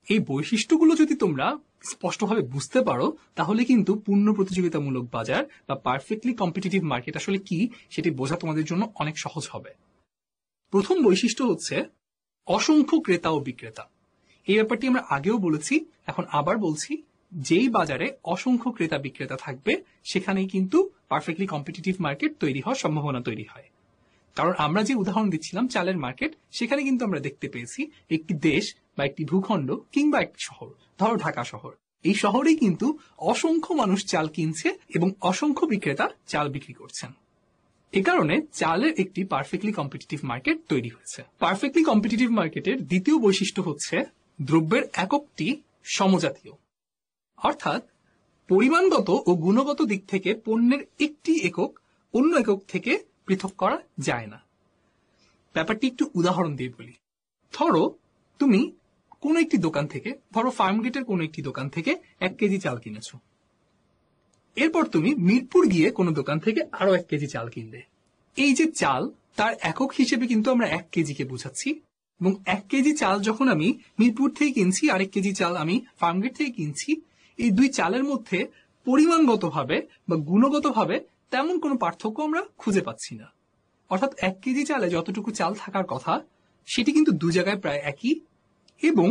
[SPEAKER 3] এই বৈশিষ্ট্যগুলো যদি তোমরা স্পষ্টভাবে বুঝতে পারো তাহলে কিন্তু পূর্ণ প্রতিযোগিতামূলক বাজার বা পারফেক্টলি কম্পিটিটিভ মার্কেট আসলে কি সেটি বোঝা তোমাদের জন্য অনেক সহজ হবে। প্রথম বৈশিষ্ট্য হচ্ছে অসংখ্য ক্রেতা ও বিক্রেতা। এই ব্যাপারটি আমরা আগেও বলেছি, এখন আবার বলছি, যেই বাজারে অসংখ্য ক্রেতা বিক্রেতা থাকবে সেখানেই কিন্তু পারফেক্টলি কম্পিটিটিভ মার্কেট তৈরি হওয়ার সম্ভাবনা তৈরি হয়। কারণ আমরা যে উদাহরণ দিচ্ছিলাম চালের মার্কেট, সেখানে কিন্তু আমরা দেখতে পেয়েছি একটি দেশ বা একটি ভূখণ্ড কিংবা একটি শহর, ধরো ঢাকা শহর, এই শহরেই কিন্তু অসংখ্য মানুষ চাল কিনছে এবং অসংখ্য বিক্রেতা চাল বিক্রি করছেন। এ কারণে চালের একটি পারফেক্টলি কম্পিটিটিভ মার্কেট তৈরি হয়েছে। পারফেক্টলি কম্পিটিটিভ মার্কেটের দ্বিতীয় বৈশিষ্ট্য হচ্ছে দ্রব্যের এককটি সমজাতীয়, অর্থাৎ পরিমাণগত ও গুণগত দিক থেকে পণ্যের একটি একক অন্য একক থেকে পৃথক করা যায় না। ব্যাপারটি একটু উদাহরণ দিয়ে বলি। ধরো তুমি কোন একটি দোকান থেকে, ধরো ফার্মগেটের কোন একটি দোকান থেকে 1 কেজি চাল কিনেছো। এরপর তুমি মিরপুর গিয়ে কোনো দোকান থেকে আরো 1 কেজি চাল কিনলে। এই যে চাল, তার একক হিসেবে কিন্তু আমরা 1 কেজিকে বোঝাচ্ছি, এবং 1 কেজি চাল যখন আমি মিরপুর থেকে কিনছি, আরেক কেজি চাল আমি ফার্মগেট থেকে কিনছি, এই দুই চালের মধ্যে পরিমাণগতভাবে বা গুণগতভাবে তেমন কোনো পার্থক্য আমরা খুঁজে পাচ্ছি না। অর্থাৎ 1 কেজি চালে যতটুকু চাল থাকার কথা সেটি কিন্তু দু জায়গায় প্রায় একই, এবং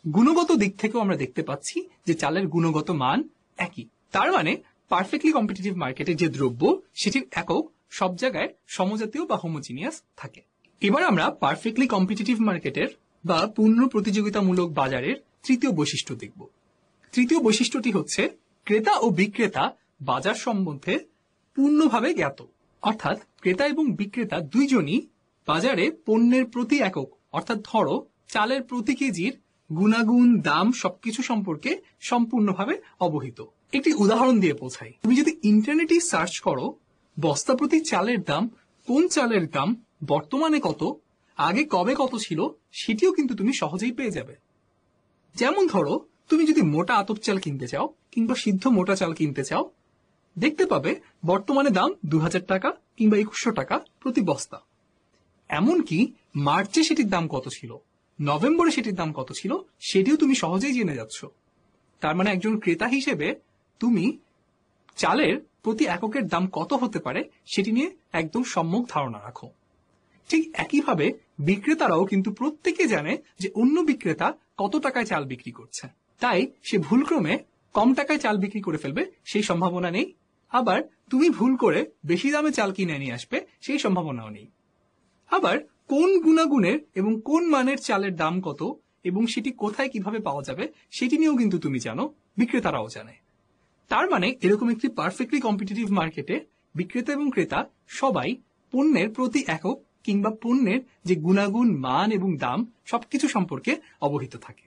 [SPEAKER 3] গুণগত দিক থেকেও আমরা দেখতে পাচ্ছি যে চালের গুণগত মান একই। তার মানে পারফেক্টলি কম্পিটিটিভ মার্কেটের যে দ্রব্য সেটির একক সব জায়গায় সমজাতীয় বা হোমোজিনিয়াস থাকে। এবার আমরা পারফেক্টলি কম্পিটিটিভ মার্কেটের বা পূর্ণ প্রতিযোগিতামূলক বাজারের তৃতীয় বৈশিষ্ট্য দেখব। তৃতীয় বৈশিষ্ট্যটি হচ্ছে ক্রেতা ও বিক্রেতা বাজার সম্বন্ধে পূর্ণভাবে জ্ঞাত। অর্থাৎ ক্রেতা এবং বিক্রেতা দুইজনই বাজারে পণ্যের প্রতি একক, অর্থাৎ ধরো চালের প্রতি কেজির গুণাগুণ, দাম সবকিছু সম্পর্কে সম্পূর্ণভাবে অবহিত। একটি উদাহরণ দিয়ে বোঝাই। তুমি যদি ইন্টারনেটে সার্চ করো বস্তা প্রতি চালের দাম, কোন চালের দাম বর্তমানে কত, আগে কবে কত ছিল, সেটিও কিন্তু তুমি সহজেই পেয়ে যাবে। যেমন ধরো তুমি যদি মোটা আতপ চাল কিনতে চাও কিংবা সিদ্ধ মোটা চাল কিনতে চাও, দেখতে পাবে বর্তমানে দাম 2000 টাকা কিংবা 2100 টাকা প্রতি বস্তা। এমনকি মার্চে সেটির দাম কত ছিল, নভেম্বরে সেটির দাম কত ছিল, সেটিও তুমি সহজেই জেনে যাচ্ছ। তার মানে একজন ক্রেতা হিসেবে তুমি চালের প্রতি এককের দাম কত হতে পারে সেটি নিয়ে একদম সম্যক ধারণা রাখো। ঠিক একইভাবে বিক্রেতারাও কিন্তু প্রত্যেকে জানে যে অন্য বিক্রেতা কত টাকায় চাল বিক্রি করছে, তাই সে ভুলক্রমে কম টাকায় চাল বিক্রি করে ফেলবে সেই সম্ভাবনা নেই, আবার তুমি ভুল করে বেশি দামে চাল কিনে নিয়ে আসবে সেই সম্ভাবনাও নেই। আবার কোন গুণাগুণের এবং কোন মানের চালের দাম কত এবং সেটি কোথায় কিভাবে পাওয়া যাবে সেটি নিয়েও কিন্তু তুমি জানো, বিক্রেতারাও জানে। তার মানে এরকম একটি পারফেক্টলি কম্পিটিটিভ মার্কেটে বিক্রেতা এবং ক্রেতা সবাই পণ্যের প্রতি একক কিংবা পণ্যের যে গুণাগুণ, মান এবং দাম সবকিছু সম্পর্কে অবহিত থাকে,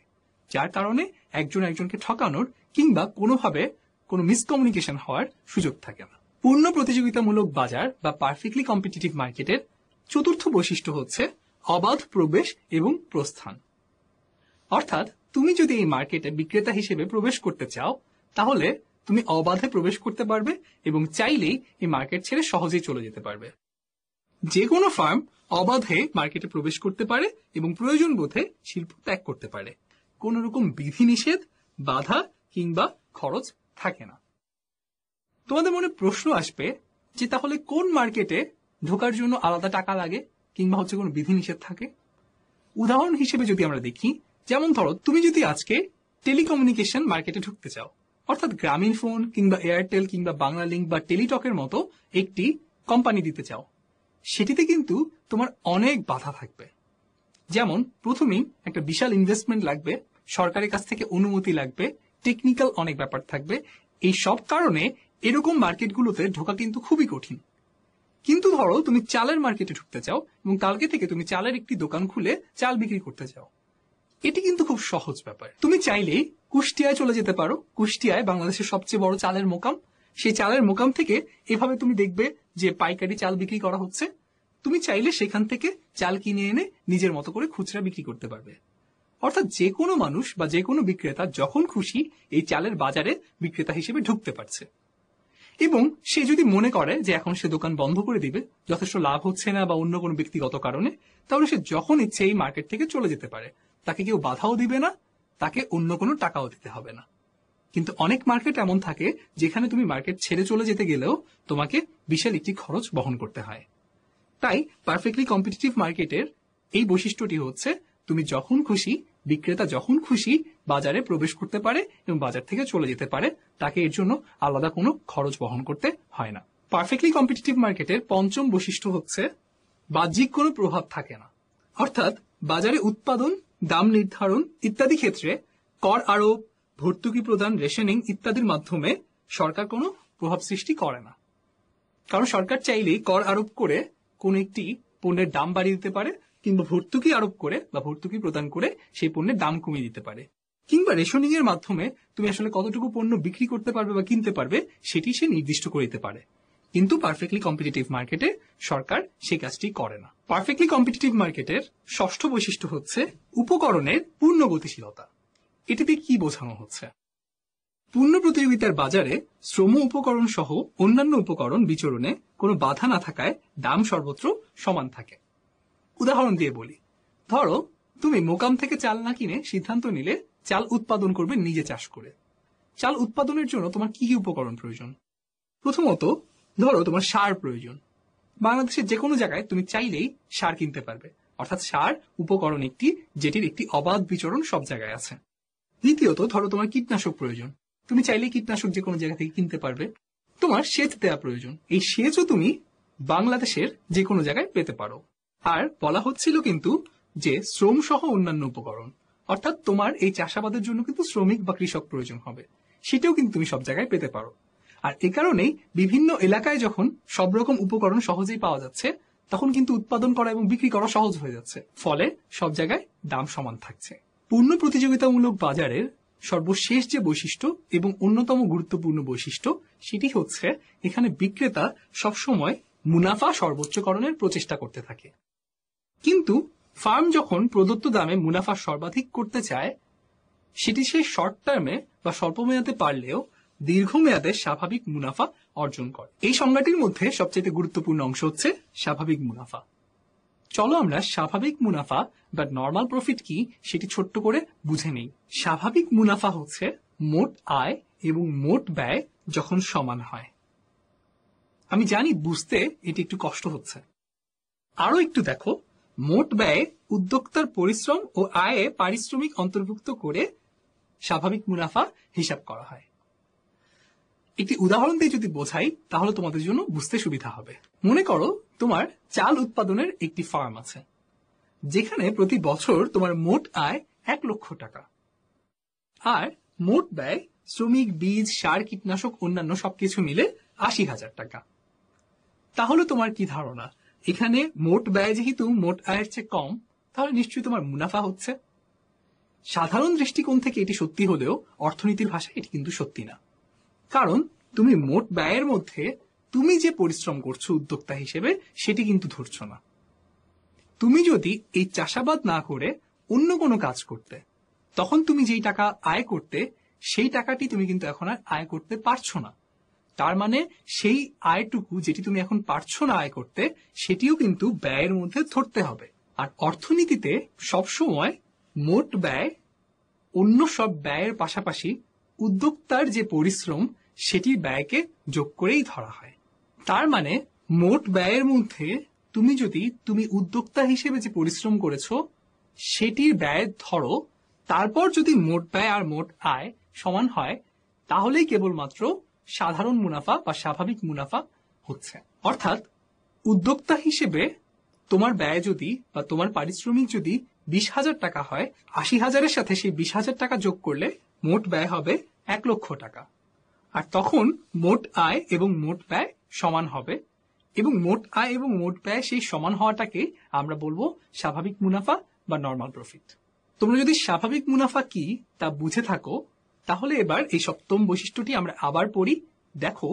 [SPEAKER 3] যার কারণে একজন একজনকে ঠকানোর কিংবা কোনোভাবে কোনো মিসকমিউনিকেশন হওয়ার সুযোগ থাকে না। পূর্ণ প্রতিযোগিতামূলক বাজার বা পারফেক্টলি কম্পিটিটিভ মার্কেটের চতুর্থ বৈশিষ্ট্য হচ্ছে অবাধ প্রবেশ এবং প্রস্থান। অর্থাৎ তুমি যদি এই মার্কেটে বিক্রেতা হিসেবে প্রবেশ করতে চাও তাহলে তুমি অবাধে প্রবেশ করতে পারবে এবং চাইলেই এই মার্কেট ছেড়ে সহজেই চলে যেতে পারবে। যে কোনো ফার্ম অবাধে মার্কেটে প্রবেশ করতে পারে এবং প্রয়োজন বোধে শিল্প ত্যাগ করতে পারে। কোন রকম বিধিনিষেধ, বাধা কিংবা খরচ থাকে না। তোমাদের মনে প্রশ্ন আসবে যে তাহলে কোন মার্কেটে ঢোকার জন্য আলাদা টাকা লাগে কিংবা হচ্ছে কোনো বিধিনিষেধ থাকে। উদাহরণ হিসেবে যদি আমরা দেখি, যেমন ধরো তুমি যদি আজকে টেলিকমিউনিকেশন মার্কেটে ঢুকতে চাও, অর্থাৎ গ্রামীণ ফোন কিংবা এয়ারটেল কিংবা বাংলা লিংক বা টেলিটকের মতো একটি কোম্পানি দিতে চাও, সেটিতে কিন্তু তোমার অনেক বাধা থাকবে। যেমন প্রথমেই একটা বিশাল ইনভেস্টমেন্ট লাগবে, সরকারের কাছ থেকে অনুমতি লাগবে, টেকনিক্যাল অনেক ব্যাপার থাকবে। এই সব কারণে এরকম মার্কেটগুলোতে ঢোকা কিন্তু খুবই কঠিন। কিন্তু ধরো তুমি চালের মার্কেটে ঢুকতে চাও এবং কালকে থেকে তুমি চালের একটি দোকান খুলে চাল বিক্রি করতে চাও, এটি কিন্তু খুব সহজ ব্যাপার। তুমি চাইলেই কুষ্টিয়ায় চলে যেতে পারো। কুষ্টিয়ায় বাংলাদেশের সবচেয়ে বড় চালের মোকাম। সেই চালের মোকাম থেকে এভাবে তুমি দেখবে যে পাইকারি চাল বিক্রি করা হচ্ছে, তুমি চাইলে সেখান থেকে চাল কিনে এনে নিজের মতো করে খুচরা বিক্রি করতে পারবে। অর্থাৎ যে কোনো মানুষ বা যে কোনো বিক্রেতা যখন খুশি এই চালের বাজারে বিক্রেতা হিসেবে ঢুকতে পারছে, এবং সে যদি মনে করে যে এখন সে দোকান বন্ধ করে দিবে, যথেষ্ট লাভ হচ্ছে না বা অন্য কোনো ব্যক্তিগত কারণে, তাহলে সে যখন ইচ্ছে এই মার্কেট থেকে চলে যেতে পারে। তাকে কেউ বাধাও দিবে না, তাকে অন্য কোনো টাকাও দিতে হবে না। কিন্তু অনেক মার্কেট এমন থাকে যেখানে তুমি মার্কেট ছেড়ে চলে যেতে গেলেও তোমাকে বিশাল একটি খরচ বহন করতে হয়। তাই পারফেক্টলি কম্পিটিটিভ মার্কেটের এই বৈশিষ্ট্যটি হচ্ছে তুমি যখন খুশি, বিক্রেতা যখন খুশি বাজারে প্রবেশ করতে পারে এবং বাজার থেকে চলে যেতে পারে, তাকে এর জন্য আলাদা কোনো খরচ বহন করতে হয় না। পারফেক্টলি কম্পিটিটিভ মার্কেটের পঞ্চম বৈশিষ্ট্য হচ্ছে বাহ্যিক কোনো প্রভাব থাকে না। অর্থাৎ বাজারে উৎপাদন, দাম নির্ধারণ ইত্যাদি ক্ষেত্রে কর আরোপ, ভর্তুকি প্রদান, রেশনিং ইত্যাদির মাধ্যমে সরকার কোনো প্রভাব সৃষ্টি করে না। কারণ সরকার চাইলেই কর আরোপ করে কোন একটি পণ্যের দাম বাড়িয়ে দিতে পারে, কিংবা ভর্তুকি আরোপ করে বা ভর্তুকি প্রদান করে সেই পণ্যের দাম কমিয়ে দিতে পারে, কিংবা রেশনিং এর মাধ্যমে তুমি আসলে কতটুকু পণ্য বিক্রি করতে পারবে বা কিনতে পারবে সেটি সে নির্দিষ্ট করে দিতে পারে। কিন্তু পারফেক্টলি কম্পিটিটিভ মার্কেটে সরকার সেই কাজটি করে না। পারফেক্টলি কম্পিটিটিভ মার্কেটের ষষ্ঠ বৈশিষ্ট্য হচ্ছে উপকরণের পূর্ণ গতিশীলতা। এটিতে কি বোঝানো হচ্ছে? পূর্ণ প্রতিযোগিতার বাজারে শ্রম উপকরণ সহ অন্যান্য উপকরণ বিচরণে কোনো বাধা না থাকায় দাম সর্বত্র সমান থাকে। উদাহরণ দিয়ে বলি, ধরো তুমি মোকাম থেকে চাল না কিনে সিদ্ধান্ত নিলে চাল উৎপাদন করবে নিজে চাষ করে। চাল উৎপাদনের জন্য তোমার কি কি উপকরণ প্রয়োজন? প্রথমত ধরো তোমার সার প্রয়োজন। বাংলাদেশের যে কোনো জায়গায় তুমি চাইলেই সার কিনতে পারবে, অর্থাৎ সার উপকরণ একটি যেটির একটি অবাধ বিচরণ সব জায়গায় আছে। দ্বিতীয়ত ধরো তোমার কীটনাশক প্রয়োজন। তুমি চাইলেই কীটনাশক যে কোনো জায়গা থেকে কিনতে পারবে। তোমার সেচ দেওয়া প্রয়োজন। এই সেচও তুমি বাংলাদেশের যে কোনো জায়গায় পেতে পারো। আর বলা হচ্ছিল কিন্তু যে শ্রম সহ অন্যান্য উপকরণ, অর্থাৎ তোমার এই চাষাবাদের জন্য কিন্তু শ্রমিক বা কৃষক প্রয়োজন হবে, সেটাও কিন্তু তুমি সব জায়গায় পেতে পারো। আর এ কারণেই বিভিন্ন এলাকায় যখন সব রকম উপকরণ সহজেই পাওয়া যাচ্ছে, তখন কিন্তু উৎপাদন করা এবং বিক্রি করা সহজ হয়ে যাচ্ছে, ফলে সব জায়গায় দাম সমান থাকছে। পূর্ণ প্রতিযোগিতামূলক বাজারের সর্বশেষ যে বৈশিষ্ট্য এবং অন্যতম গুরুত্বপূর্ণ বৈশিষ্ট্য সেটি হচ্ছে এখানে বিক্রেতা সবসময় মুনাফা সর্বোচ্চকরণের প্রচেষ্টা করতে থাকে। কিন্তু ফার্ম যখন প্রদত্ত দামে মুনাফা সর্বাধিক করতে চায়, সেটি সে শর্ট টার্মে বা স্বল্প মেয়াদে পারলেও দীর্ঘমেয়াদে স্বাভাবিক মুনাফা অর্জন করে। এই সংজ্ঞাটির মধ্যে সবচেয়ে গুরুত্বপূর্ণ অংশ হচ্ছে স্বাভাবিক মুনাফা। চলো আমরা স্বাভাবিক মুনাফা বা নরমাল প্রফিট কি সেটি ছোট্ট করে বুঝে নেই। স্বাভাবিক মুনাফা হচ্ছে মোট আয় এবং মোট ব্যয় যখন সমান হয়। আমি জানি বুঝতে এটি একটু কষ্ট হচ্ছে। আরো একটু দেখো, মোট ব্যয়ে উদ্যোক্তার পরিশ্রম ও আয়ে পারিশ্রমিক অন্তর্ভুক্ত করে স্বাভাবিক মুনাফা হিসাব করা হয়। একটি উদাহরণ দিয়ে যদি বোঝাই তাহলে তোমাদের জন্য বুঝতে সুবিধা হবে। মনে করো তোমার চাল উৎপাদনের একটি ফার্ম আছে, যেখানে প্রতি বছর তোমার মোট আয় 1 লক্ষ টাকা আর মোট ব্যয় শ্রমিক, বীজ, সার, কীটনাশক অন্যান্য সবকিছু মিলে 80,000 টাকা। তাহলে তোমার কি ধারণা, এখানে মোট ব্যয় যেহেতু মোট আয়ের চেয়ে কম, তাহলে নিশ্চয়ই তোমার মুনাফা হচ্ছে। সাধারণ দৃষ্টিকোণ থেকে এটি সত্যি হলেও অর্থনীতির ভাষায় এটি কিন্তু সত্যি না। কারণ তুমি মোট ব্যয়ের মধ্যে তুমি যে পরিশ্রম করছো উদ্যোক্তা হিসেবে সেটি কিন্তু ধরছো না। তুমি যদি এই চাষাবাদ না করে অন্য কোনো কাজ করতে, তখন তুমি যেই টাকা আয় করতে সেই টাকাটি তুমি কিন্তু এখন আর আয় করতে পারছো না। তার মানে সেই আয়টুকু যেটি তুমি এখন পারছো না আয় করতে, সেটিও কিন্তু ব্যয়ের মধ্যে ধরতে হবে। আর অর্থনীতিতে সবসময় মোট ব্যয় অন্য সব ব্যয়ের পাশাপাশি উদ্যোক্তার যে পরিশ্রম সেটির ব্যয়কে যোগ করেই ধরা হয়। তার মানে মোট ব্যয়ের মধ্যে তুমি উদ্যোক্তা হিসেবে যে পরিশ্রম করেছো সেটির ব্যয় ধরো, তারপর যদি মোট ব্যয় আর মোট আয় সমান হয়, তাহলেই কেবলমাত্র সাধারণ মুনাফা বা স্বাভাবিক মুনাফা হচ্ছে। অর্থাৎ উদ্যোক্তা হিসেবে তোমার ব্যয় যদি বা তোমার পারিশ্রমিক যদি 20,000 টাকা হয়, 80,000-এর সাথে সেই 20,000 টাকা যোগ করলে মোট ব্যয় হবে 1 লক্ষ টাকা। আর তখন মোট আয় এবং মোট ব্যয় সমান হবে, এবং মোট আয় এবং মোট ব্যয় সেই সমান হওয়াটাকে আমরা বলবো স্বাভাবিক মুনাফা বা নরমাল প্রফিট। তোমরা যদি স্বাভাবিক মুনাফা কি তা বুঝে থাকো, তাহলে এবার এই সপ্তম বৈশিষ্ট্যটি আমরা আবার পড়ি। দেখো,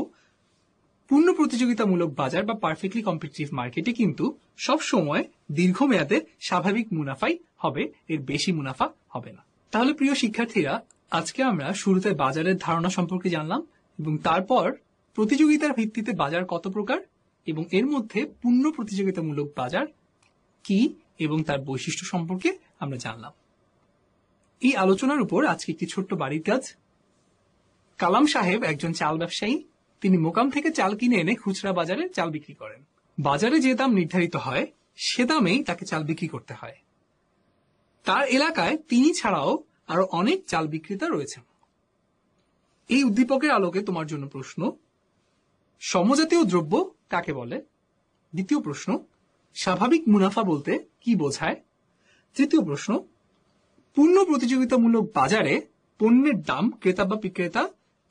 [SPEAKER 3] পূর্ণ প্রতিযোগিতামূলক বাজার বা পারফেক্টলি কম্পিটিটিভ মার্কেটে কিন্তু সব সময় দীর্ঘমেয়াদে স্বাভাবিক মুনাফাই হবে, এর বেশি মুনাফা হবে না। তাহলে প্রিয় শিক্ষার্থীরা, আজকে আমরা শুরুতে বাজারের ধারণা সম্পর্কে জানলাম এবং তারপর প্রতিযোগিতার ভিত্তিতে বাজার কত প্রকার এবং এর মধ্যে পূর্ণ প্রতিযোগিতামূলক বাজার কি এবং তার বৈশিষ্ট্য সম্পর্কে আমরা জানলাম। এই আলোচনার উপর আজকে একটি ছোট্ট বাড়ির কাজ। কালাম সাহেব একজন চাল ব্যবসায়ী। তিনি মোকাম থেকে চাল কিনে এনে খুচরা বাজারে চাল বিক্রি করেন। বাজারে যে দাম নির্ধারিত হয় সে দামেই তাকে চাল বিক্রি করতে হয়। তার এলাকায় তিনি ছাড়াও আরো অনেক চাল বিক্রেতা রয়েছেন। এই উদ্দীপকের আলোকে তোমার জন্য প্রশ্ন, সমজাতীয় দ্রব্য কাকে বলে? দ্বিতীয় প্রশ্ন, স্বাভাবিক মুনাফা বলতে কি বোঝায়? তৃতীয় প্রশ্ন, পূর্ণ প্রতিযোগিতামূলক বাজারে পণ্যের দাম ক্রেতা বা বিক্রেতা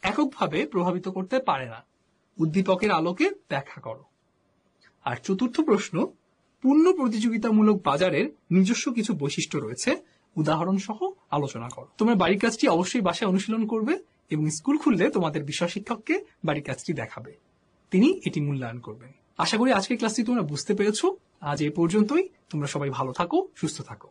[SPEAKER 3] এককভাবে প্রভাবিত করতে পারে না। উদ্দীপকের আলোকে ব্যাখ্যা করো। আর চতুর্থ প্রশ্ন, পূর্ণ প্রতিযোগিতামূলক বাজারের নিজস্ব কিছু বৈশিষ্ট্য রয়েছে, উদাহরণ সহ আলোচনা করো। তোমরা বাড়ির কাজটি অবশ্যই বাসায় অনুশীলন করবে এবং স্কুল খুললে তোমাদের বিষয় শিক্ষককে বাড়ির কাজটি দেখাবে, তিনি এটি মূল্যায়ন করবেন। আশা করি আজকের ক্লাসটি তোমরা বুঝতে পেরেছো। আজ এই পর্যন্তই। তোমরা সবাই ভালো থাকো, সুস্থ থাকো।